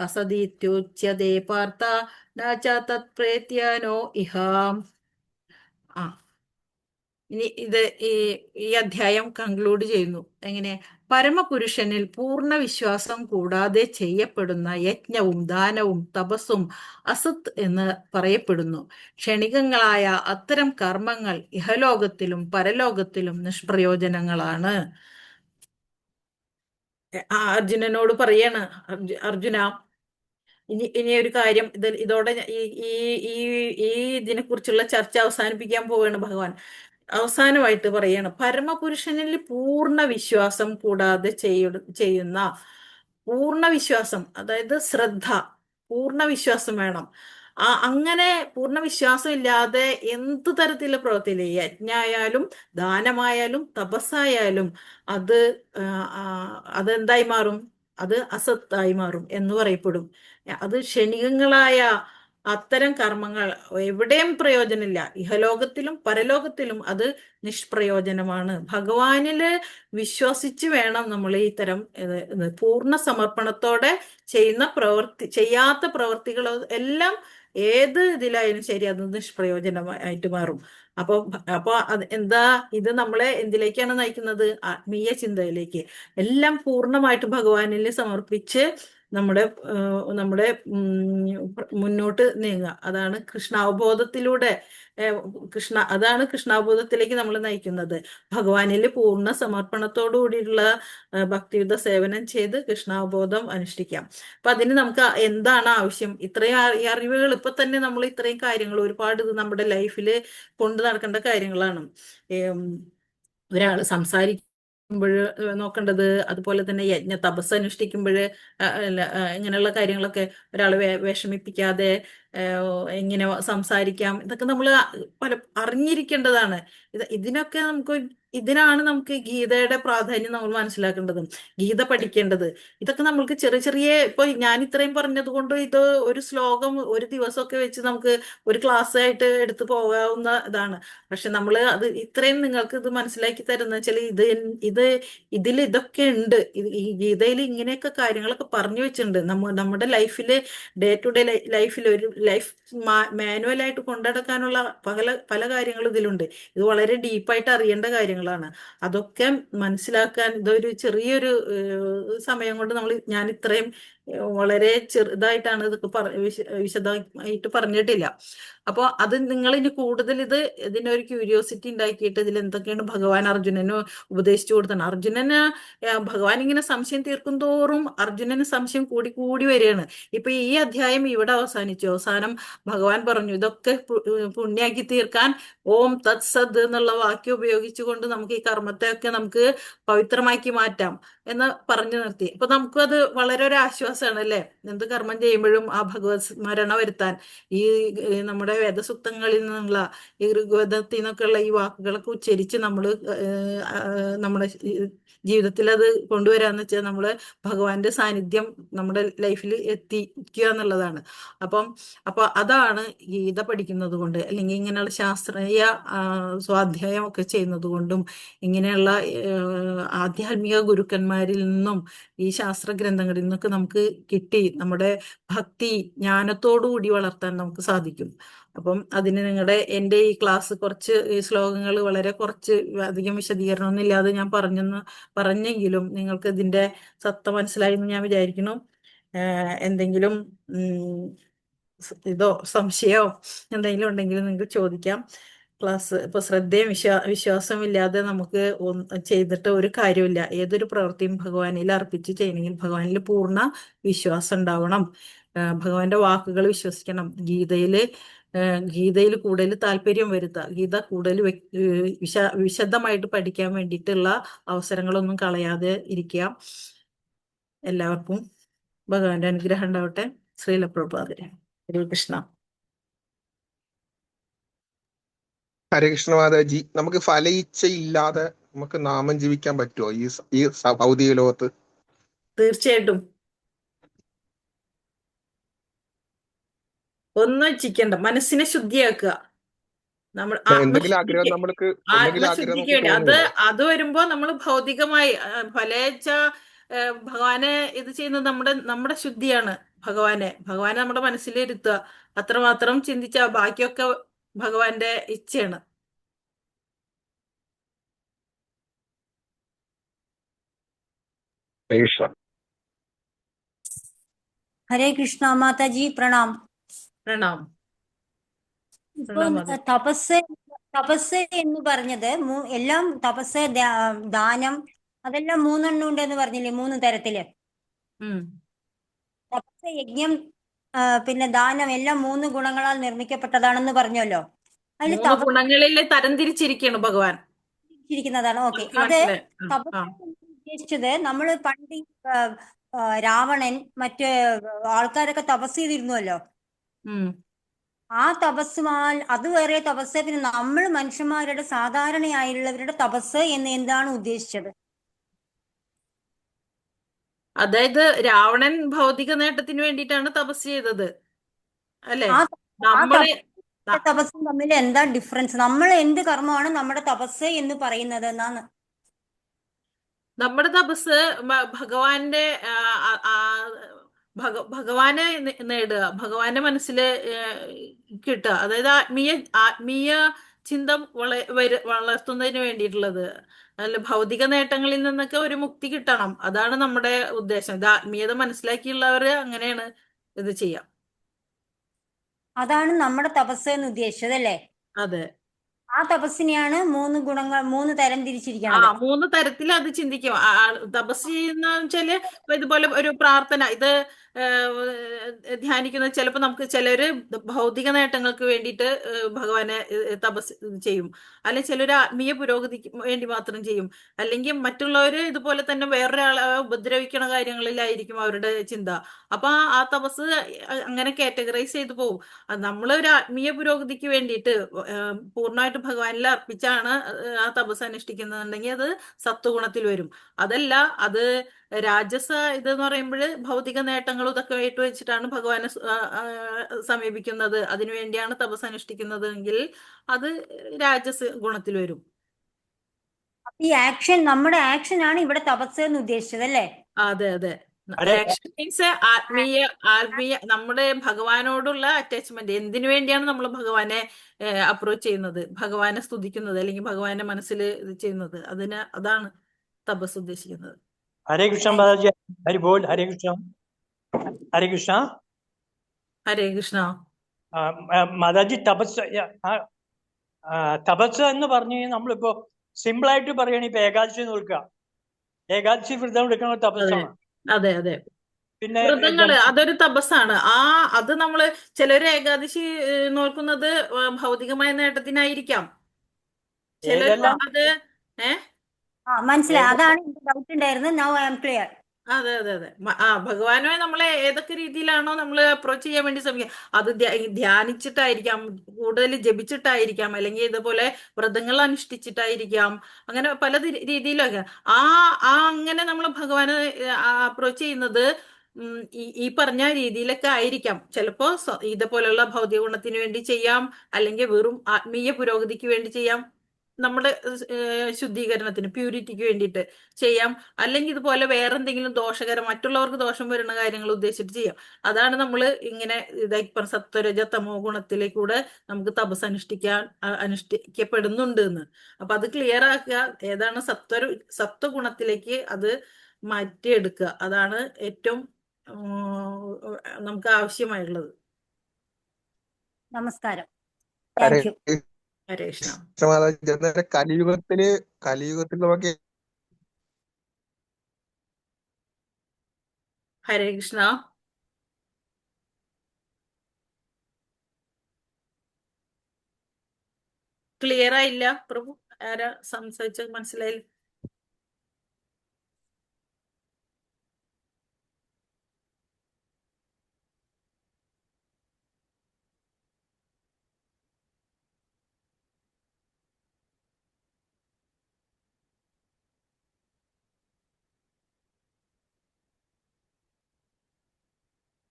അസദീത്യുച്യതേ പാർത്ഥ ന ച തത്പ്രേത്യാനോ ഇഹ. ഇനി ഈ അധ്യായം കൺക്ലൂഡ് ചെയ്യുന്നു. എങ്ങനെ? പരമപുരുഷനിൽ പൂർണ്ണ വിശ്വാസം കൂടാതെ ചെയ്യപ്പെടുന്ന യജ്ഞവും ദാനവും തപസ്സും അസത് എന്ന് പറയപ്പെടുന്നു. ക്ഷണികങ്ങളായ അത്തരം കർമ്മങ്ങൾ ഇഹലോകത്തിലും പരലോകത്തിലും നിഷ്പ്രയോജനങ്ങളാണ്. അർജുനനോട് പറയാണ്, അർജുന, ഇനി ഒരു കാര്യം, ഇതോടെ ഈ ഇതിനെ കുറിച്ചുള്ള ചർച്ച അവസാനിപ്പിക്കാൻ പോവുകയാണ് ഭഗവാൻ. അവസാനമായിട്ട് പറയാണ്, പരമപുരുഷനിൽ പൂർണ്ണ വിശ്വാസം കൂടാതെ ചെയ്യുന്ന പൂർണ്ണ വിശ്വാസം, അതായത് ശ്രദ്ധ, പൂർണ്ണ വിശ്വാസം വേണം. അങ്ങനെ പൂർണ്ണ വിശ്വാസം ഇല്ലാതെ എന്ത് തരത്തിലുള്ള പ്രവൃത്തിയില്ല, യജ്ഞായാലും ദാനമായാലും തപസ്സായാലും അതെന്തായി മാറും? അത് അസത്തായി മാറും എന്ന് പറയപ്പെടും. അത് ക്ഷണികങ്ങളായ അത്തരം കർമ്മങ്ങൾ എവിടെയും പ്രയോജനമില്ല. ഇഹലോകത്തിലും പരലോകത്തിലും അത് നിഷ്പ്രയോജനമാണ്. ഭഗവാനില് വിശ്വസിച്ച് വേണം നമ്മൾ ഇത്തരം പൂർണ്ണ സമർപ്പണത്തോടെ ചെയ്യാത്ത പ്രവൃത്തികൾ എല്ലാം ഏത് ഇതിലായാലും ശരി, അത് നിഷ്പ്രയോജനമായിട്ട് മാറും. അപ്പൊ എന്താ, ഇത് നമ്മളെ എന്തിലേക്കാണ് നയിക്കുന്നത്? ആത്മീയ ചിന്തയിലേക്ക്. എല്ലാം പൂർണ്ണമായിട്ട് ഭഗവാനിൽ സമർപ്പിച്ച് നമ്മുടെ മുന്നോട്ട് നീങ്ങുക. അതാണ് കൃഷ്ണാവബോധത്തിലൂടെ അതാണ് കൃഷ്ണാവബോധത്തിലേക്ക് നമ്മൾ നയിക്കുന്നത്. ഭഗവാനിൽ പൂർണ്ണ സമർപ്പണത്തോടു കൂടിയുള്ള ഭക്തിയുത സേവനം ചെയ്ത് കൃഷ്ണാവബോധം അനുഷ്ഠിക്കാം. അപ്പൊ അതിന് നമുക്ക് എന്താണ് ആവശ്യം? ഇത്രയും അറിവുകൾ ഇപ്പൊ തന്നെ നമ്മൾ ഇത്രയും കാര്യങ്ങൾ ഒരുപാട് നമ്മുടെ ലൈഫിൽ കൊണ്ടു നടക്കേണ്ട കാര്യങ്ങളാണ്. ഒരാൾ സംസാരിക്കുമ്പോൾ നോക്കേണ്ടത്, അതുപോലെ തന്നെ യജ്ഞ തപസ് അനുഷ്ഠിക്കുമ്പോൾ ഇങ്ങനെയുള്ള കാര്യങ്ങളൊക്കെ ഒരാൾ വിഷമിപ്പിക്കാതെ എങ്ങനെ സംസാരിക്കാം, ഇതൊക്കെ നമ്മൾ അറിഞ്ഞിരിക്കേണ്ടതാണ്. ഇതിനാണ് നമുക്ക് ഗീതയുടെ പ്രാധാന്യം നമ്മൾ മനസ്സിലാക്കേണ്ടതും ഗീത പഠിക്കേണ്ടത്. ഇതൊക്കെ നമ്മൾക്ക് ചെറിയ ചെറിയ, ഇപ്പൊ ഞാൻ ഇത്രയും പറഞ്ഞത് കൊണ്ട് ഇത് ഒരു ശ്ലോകം ഒരു ദിവസമൊക്കെ വെച്ച് നമുക്ക് ഒരു ക്ലാസ് ആയിട്ട് എടുത്തു പോകാവുന്ന ഇതാണ്. പക്ഷെ നമ്മൾ അത് ഇത്രയും നിങ്ങൾക്ക് ഇത് മനസ്സിലാക്കി തരുന്ന വെച്ചാൽ ഇതിൽ ഇതൊക്കെ ഉണ്ട്. ഈ ഗീതയിൽ ഇങ്ങനെയൊക്കെ കാര്യങ്ങളൊക്കെ പറഞ്ഞു വെച്ചിട്ടുണ്ട്. നമ്മുടെ ലൈഫില് ഡേ ടു ഡേ ലൈഫിൽ ഒരു ലൈഫ് മാനുവലായിട്ട് കൊണ്ടുനടക്കാനുള്ള പല കാര്യങ്ങളും ഇതിലുണ്ട്. ഇത് വളരെ ഡീപ്പായിട്ട് അറിയേണ്ട കാര്യങ്ങളാണ്. അതൊക്കെ മനസ്സിലാക്കാൻ ഇതൊരു ചെറിയൊരു സമയം കൊണ്ട് ഞാൻ ഇത്രയും വളരെ ചെറുതായിട്ടാണ് ഇതൊക്കെ വിശദമായിട്ട് പറഞ്ഞിട്ടില്ല. അപ്പോൾ അത് നിങ്ങൾ ഇനി കൂടുതൽ ഇതിനൊരു ക്യൂരിയോസിറ്റി ഉണ്ടാക്കിയിട്ട് ഇതിൽ എന്തൊക്കെയാണ് ഭഗവാൻ അർജുനന് ഉപദേശിച്ചു കൊടുത്തത്. അർജുനന് ഭഗവാൻ ഇങ്ങനെ സംശയം തീർക്കും തോറും അർജുനന് സംശയം കൂടി കൂടി വരികയാണ്. ഇപ്പൊ ഈ അധ്യായം ഇവിടെ അവസാനിച്ചു. അവസാനം ഭഗവാൻ പറഞ്ഞു ഇതൊക്കെ പുണ്യാക്കി തീർക്കാൻ ഓം തത് സത് എന്നുള്ള വാക്യം ഉപയോഗിച്ചുകൊണ്ട് നമുക്ക് ഈ കർമ്മത്തെയൊക്കെ നമുക്ക് പവിത്രമാക്കി മാറ്റാം എന്ന് പറഞ്ഞു നിർത്തി. അപ്പൊ നമുക്കത് വളരെ ഒരു ആശ്വാസമാണ് അല്ലെ. എന്ത് കർമ്മം ചെയ്യുമ്പോഴും ആ ഭഗവത് സ്മരണ വരുത്താൻ ഈ നമ്മുടെ വേദസൂക്തങ്ങളിൽ നിന്നുള്ള ഈ ഋഗ്വേദത്തിൽ നിന്നൊക്കെയുള്ള ഈ വാക്കുകളൊക്കെ ഉച്ചരിച്ച് നമ്മൾ നമ്മുടെ ജീവിതത്തിൽ അത് കൊണ്ടുവരാന്ന് വെച്ചാൽ നമ്മള് ഭഗവാന്റെ സാന്നിധ്യം നമ്മുടെ ലൈഫിൽ എത്തിക്കുക എന്നുള്ളതാണ്. അപ്പൊ അതാണ് ഗീത പഠിക്കുന്നത് കൊണ്ട്, അല്ലെങ്കിൽ ഇങ്ങനെയുള്ള ശാസ്ത്രീയ സ്വാധ്യായം ഒക്കെ ചെയ്യുന്നത് കൊണ്ടും ഇങ്ങനെയുള്ള ആധ്യാത്മിക ഗുരുക്കന്മാരിൽ നിന്നും ഈ ശാസ്ത്ര ഗ്രന്ഥങ്ങളിൽ നിന്നൊക്കെ നമുക്ക് കിട്ടി നമ്മുടെ ഭക്തി ജ്ഞാനത്തോടുകൂടി വളർത്താൻ നമുക്ക് സാധിക്കും. അപ്പം അതിന് എൻ്റെ ഈ ക്ലാസ് കുറച്ച് ഈ ശ്ലോകങ്ങൾ വളരെ കുറച്ച് അധികം വിശദീകരണമൊന്നും ഇല്ലാതെ ഞാൻ പറഞ്ഞെങ്കിലും നിങ്ങൾക്ക് ഇതിന്റെ സത്ത മനസ്സിലായി എന്ന് ഞാൻ വിചാരിക്കുന്നു. എന്തെങ്കിലും ഇതോ സംശയമോ എന്തെങ്കിലും ഉണ്ടെങ്കിൽ നിങ്ങൾക്ക് ചോദിക്കാം. ക്ലാസ് ഇപ്പൊ ശ്രദ്ധയും വിശ്വാസവും ഇല്ലാതെ നമുക്ക് ചെയ്തിട്ട് ഒരു കാര്യമില്ല. ഏതൊരു പ്രവൃത്തിയും ഭഗവാനിൽ അർപ്പിച്ച് ചെയ്യണമെങ്കിൽ ഭഗവാനിൽ പൂർണ്ണ വിശ്വാസം ഉണ്ടാവണം. ഭഗവാന്റെ വാക്കുകൾ വിശ്വസിക്കണം. ഗീതയിൽ കൂടുതൽ താല്പര്യം വരുത്തുക. ഗീത കൂടുതൽ വിശദമായിട്ട് പഠിക്കാൻ വേണ്ടിയിട്ടുള്ള അവസരങ്ങളൊന്നും കളയാതെ ഇരിക്കുക. എല്ലാവർക്കും ഭഗവാന്റെ അനുഗ്രഹം ഉണ്ടാവട്ടെ. ശ്രീല പ്രഭുപാദരെ. ഹരേ കൃഷ്ണ. ഹരേ കൃഷ്ണ മാതാജി, നമുക്ക് ഫലയിച്ചയില്ലാതെ നമുക്ക് നാമം ജീവിക്കാൻ പറ്റുമോ ഈ ഭൗതിക ലോകത്ത്? തീർച്ചയായിട്ടും. ഒന്നും ഇച്ഛിക്കണ്ട, മനസ്സിനെ ശുദ്ധിയാക്കുക. നമ്മൾ ആത്മശുദ്ധിക്ക് വേണ്ടി അത് വരുമ്പോ നമ്മൾ ഭൗതികമായി ഫലേച്ഛ ഭഗവാനെ ഇത് ചെയ്യുന്നത് നമ്മുടെ ശുദ്ധിയാണ്. ഭഗവാനെ നമ്മുടെ മനസ്സിലിരുത്തുക, അത്രമാത്രം ചിന്തിച്ച ബാക്കിയൊക്കെ ഭഗവാന്റെ ഇച്ഛയാണ്. ഹരേ കൃഷ്ണ മാതാജി, പ്രണാം. പ്രണാം. ഇപ്പൊ തപസ് എന്ന് പറഞ്ഞത് എല്ലാം തപസ്, ദാനം, അതെല്ലാം 3 ഉണ്ടെന്ന് പറഞ്ഞില്ലേ? 3 തരത്തില് തപസ്, യജ്ഞം, പിന്നെ ദാനം എല്ലാം 3 ഗുണങ്ങളാൽ നിർമ്മിക്കപ്പെട്ടതാണെന്ന് പറഞ്ഞല്ലോ. അതിൽ ഗുണങ്ങളിൽ തരംതിരിച്ചിരിക്കുകയാണ് ഭഗവാൻ ഇരിക്കുന്നതാണ്. ഓക്കെ, അത് തപസ് ഉദ്ദേശിച്ചത് നമ്മള് പണ്ട് രാവണൻ മറ്റ് ആൾക്കാരൊക്കെ തപസ് ചെയ്തിരുന്നുവല്ലോ. ആ തപസ്സുമാൽ അത് വേറെ തപസ്, പിന്നെ നമ്മൾ മനുഷ്യന്മാരുടെ സാധാരണയായുള്ളവരുടെ തപസ് എന്ന് എന്താണ് ഉദ്ദേശിച്ചത്? അതായത് രാവണൻ ഭൗതിക നേട്ടത്തിന് വേണ്ടിയിട്ടാണ് തപസ് ചെയ്തത് അല്ലെ? തപസ്സും തമ്മിൽ എന്താ ഡിഫറൻസ്? നമ്മൾ എന്ത് കർമ്മമാണ് നമ്മുടെ തപസ് എന്ന് പറയുന്നത് എന്നാണ്? നമ്മുടെ തപസ് ഭഗവാന്റെ ഭഗവാനെ നേടുക, ഭഗവാന്റെ മനസ്സില് കിട്ടുക. അതായത് ആത്മീയ ചിന്ത വളർത്തുന്നതിന് വേണ്ടിയിട്ടുള്ളത്. അല്ല, ഭൗതിക നേട്ടങ്ങളിൽ നിന്നൊക്കെ ഒരു മുക്തി കിട്ടണം. അതാണ് നമ്മുടെ ഉദ്ദേശം. ഇത് ആത്മീയത മനസ്സിലാക്കിയുള്ളവര് അങ്ങനെയാണ് ഇത് ചെയ്യാം. അതാണ് നമ്മുടെ തപസ് എന്ന് ഉദ്ദേശിച്ചത് അല്ലേ? അതെ. ആ തപസ്സിനെയാണ് 3 ഗുണങ്ങൾ 3 തരം തിരിച്ചിരിക്കുന്നത്. 3 തരത്തിൽ അത് ചിന്തിക്കും. തപസ് ചെയ്യുന്ന വെച്ചാല് ഇതുപോലെ ഒരു പ്രാർത്ഥന, ഇത് ധ്യാനിക്കുന്ന ചിലപ്പോൾ നമുക്ക് ചിലര് ഭൗതിക നേട്ടങ്ങൾക്ക് വേണ്ടിയിട്ട് ഭഗവാനെ തപസ് ചെയ്യും, അല്ലെങ്കിൽ ചിലര് ആത്മീയ പുരോഗതിക്ക് വേണ്ടി മാത്രം ചെയ്യും, അല്ലെങ്കിൽ മറ്റുള്ളവര് ഇതുപോലെ തന്നെ വേറൊരാളെ ഉപദ്രവിക്കണ കാര്യങ്ങളിലായിരിക്കും അവരുടെ ചിന്ത. അപ്പൊ ആ തപസ് അങ്ങനെ കാറ്റഗറൈസ് ചെയ്തു പോകും. നമ്മളൊരു ആത്മീയ പുരോഗതിക്ക് വേണ്ടിയിട്ട് പൂർണ്ണമായിട്ട് ഭഗവാനിൽ അർപ്പിച്ചാണ് ആ തപസ് അനുഷ്ഠിക്കുന്നുണ്ടെങ്കിൽ അത് സത്വഗുണത്തിൽ വരും. അതല്ല, അത് രാജസ ഇതെന്ന് പറയുമ്പോൾ ഭൗതിക നേട്ടങ്ങളും ഇതൊക്കെ ആയിട്ട് വെച്ചിട്ടാണ് ഭഗവാനെ സമീപിക്കുന്നത്, അതിനുവേണ്ടിയാണ് തപസ് അനുഷ്ഠിക്കുന്നത് എങ്കിൽ അത് രാജസ ഗുണത്തിൽ വരും. ഈ ആക്ഷൻ, നമ്മുടെ ആക്ഷൻ ആണ് ഇവിടെ തപസ് എന്ന് ഉദ്ദേശിച്ചത് അല്ലേ? അതെ അതെ. ആക്ഷൻ മീൻസ് ആത്മീയ നമ്മുടെ ഭഗവാനോടുള്ള അറ്റാച്ച്മെന്റ്. എന്തിനു വേണ്ടിയാണ് നമ്മൾ ഭഗവാനെ അപ്രോച്ച് ചെയ്യുന്നത്, ഭഗവാനെ സ്തുതിക്കുന്നത്, അല്ലെങ്കിൽ ഭഗവാന്റെ മനസ്സിൽ ഇത് ചെയ്യുന്നത്, അതാണ് തപസ് ഉദ്ദേശിക്കുന്നത്. ഹരേ കൃഷ്ണ മാതാജി, ഹരി ബോൾ. ഹരേ കൃഷ്ണ. ഹരേ കൃഷ്ണ. ഹരേ കൃഷ്ണ. മാതാജി തപസ് എന്ന് പറഞ്ഞു കഴിഞ്ഞാൽ നമ്മളിപ്പോ സിമ്പിൾ ആയിട്ട് പറയുകയാണെങ്കിൽ ഇപ്പൊ ഏകാദശി നോക്കുക, ഏകാദശി വ്രതം എടുക്കുന്ന തപസ്സാണ്. അതെ അതെ. പിന്നെ വ്രതങ്ങള് അതൊരു തപസ്സാണ്. അത് നമ്മള് ചിലര് ഏകാദശി നോക്കുന്നത് ഭൗതികമായ നേട്ടത്തിനായിരിക്കാം. ചിലര് അത് മനസ്സിലായി. അതാണ് എനിക്ക് ഡൗട്ട് ഉണ്ടായിരുന്നത്. Now I am clear. അതെ അതെ അതെ. ഭഗവാനെ നമ്മളെ ഏതൊക്കെ രീതിയിലാണോ നമ്മൾ അപ്രോച്ച് ചെയ്യാൻ വേണ്ടി ശ്രമിക്കുക, അത് ധ്യാനിച്ചിട്ടായിരിക്കാം, കൂടുതൽ ജപിച്ചിട്ടായിരിക്കാം, അല്ലെങ്കിൽ ഇതുപോലെ വ്രതങ്ങൾ അനുഷ്ഠിച്ചിട്ടായിരിക്കാം, അങ്ങനെ പല രീതിയിലൊക്കെ അങ്ങനെ നമ്മൾ ഭഗവാനെ അപ്രോച്ച് ചെയ്യുന്നത് ഈ പറഞ്ഞ രീതിയിലൊക്കെ ആയിരിക്കാം. ചിലപ്പോ ഇതുപോലുള്ള ഭൗതിക ഗുണത്തിന് വേണ്ടി ചെയ്യാം, അല്ലെങ്കിൽ വെറും ആത്മീയ പുരോഗതിക്ക് വേണ്ടി ചെയ്യാം, നമ്മുടെ ശുദ്ധീകരണത്തിന്, പ്യൂരിറ്റിക്ക് വേണ്ടിയിട്ട് ചെയ്യാം, അല്ലെങ്കിൽ ഇതുപോലെ വേറെ എന്തെങ്കിലും മറ്റുള്ളവർക്ക് ദോഷം വരുന്ന കാര്യങ്ങൾ ഉദ്ദേശിച്ചിട്ട് ചെയ്യാം. അതാണ് നമ്മൾ ഇങ്ങനെ ഇപ്പം സത്വരജ തമോ ഗുണത്തിലേക്കൂടെ നമുക്ക് തപസ് അനുഷ്ഠിക്കപ്പെടുന്നുണ്ട് എന്ന്. അപ്പൊ അത് ക്ലിയർ ആക്കുക, ഏതാണ് സത്വഗുണത്തിലേക്ക് അത് മാറ്റിയെടുക്കുക. അതാണ് ഏറ്റവും നമുക്ക് ആവശ്യമായുള്ളത്. നമസ്കാരം. ഹരേ താങ്ക് യു. ഹരേ കൃഷ്ണ. മാതാജി, കലിയുഗത്തില് നമുക്ക് ഹരേ കൃഷ്ണ. ക്ലിയർ ആയില്ല പ്രഭു. ആരാ സംസാരിച്ചത് മനസ്സിലായില്ല?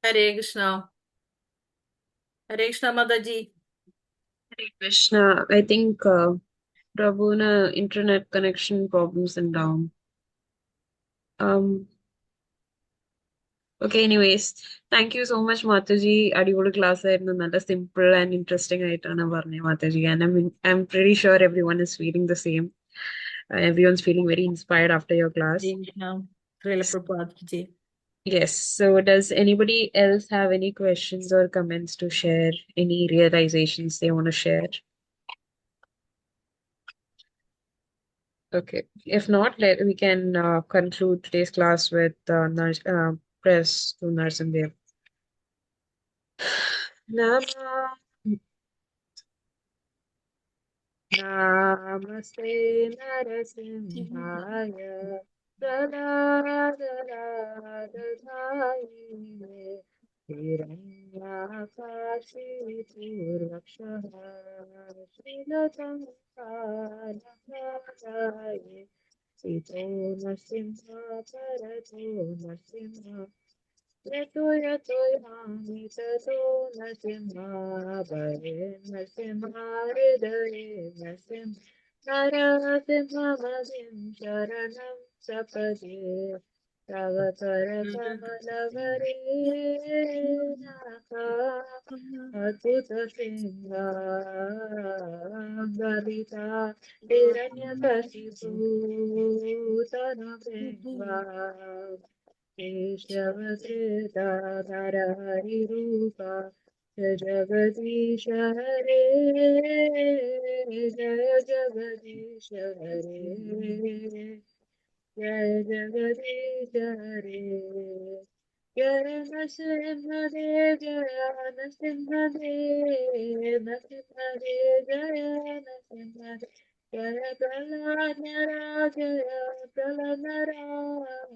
ഹരേ കൃഷ്ണ. ഹരേ Krishna Mataji. Hare Krishna. I think Prabhuna internet connection problems and down. Okay, anyways, thank you so much, Mataji. Adivolu class ആയിരുന്നു. നല്ല simple and interesting ആയിട്ടാണ് പറഞ്ഞത് Mataji. And I'm pretty sure everyone is feeling the same. Everyone's feeling very inspired after your class. Yes. So does anybody else have any questions or comments to share? Any realizations they want to share? Okay. If not, we can conclude today's class with prayers to Narsimdev. Namaste Narasimhaya Pradadadadadadhaye Hiranyakashi Purvakshaha Shrilatam Kalapadaye Sito Narsimha Parato Narsimha Yato yato yami tato Narsimha Bare Narsimha Hridaye Narsimha Narasimha Madim Sharanam Sapade Tavatar Kamalavare Naka Adhuta Singha Gavita Hiranyakashipu Tanabhingva Keshavadridhara Hari Rupa Jagadish Hare Jaya Jagadish Hare Jaya Jagadish Hare Jaya Narasimhadev Jaya Narasimhadev Narasimhadev Jaya Narasimhadev Jaya Prahlad Narad Jaya Prahlad Narad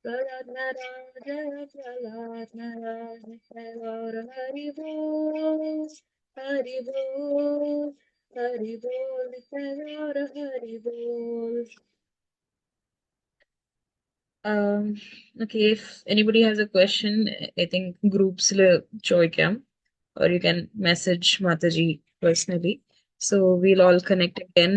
Prahlad Narad Jaya Prahlad Narad Gaur Hari Bol Hari Bol Hari Bol Gaur Hari Bol. Okay, if anybody has a question, I think groups choikam, or you can message Mataji personally. So we'll all connect again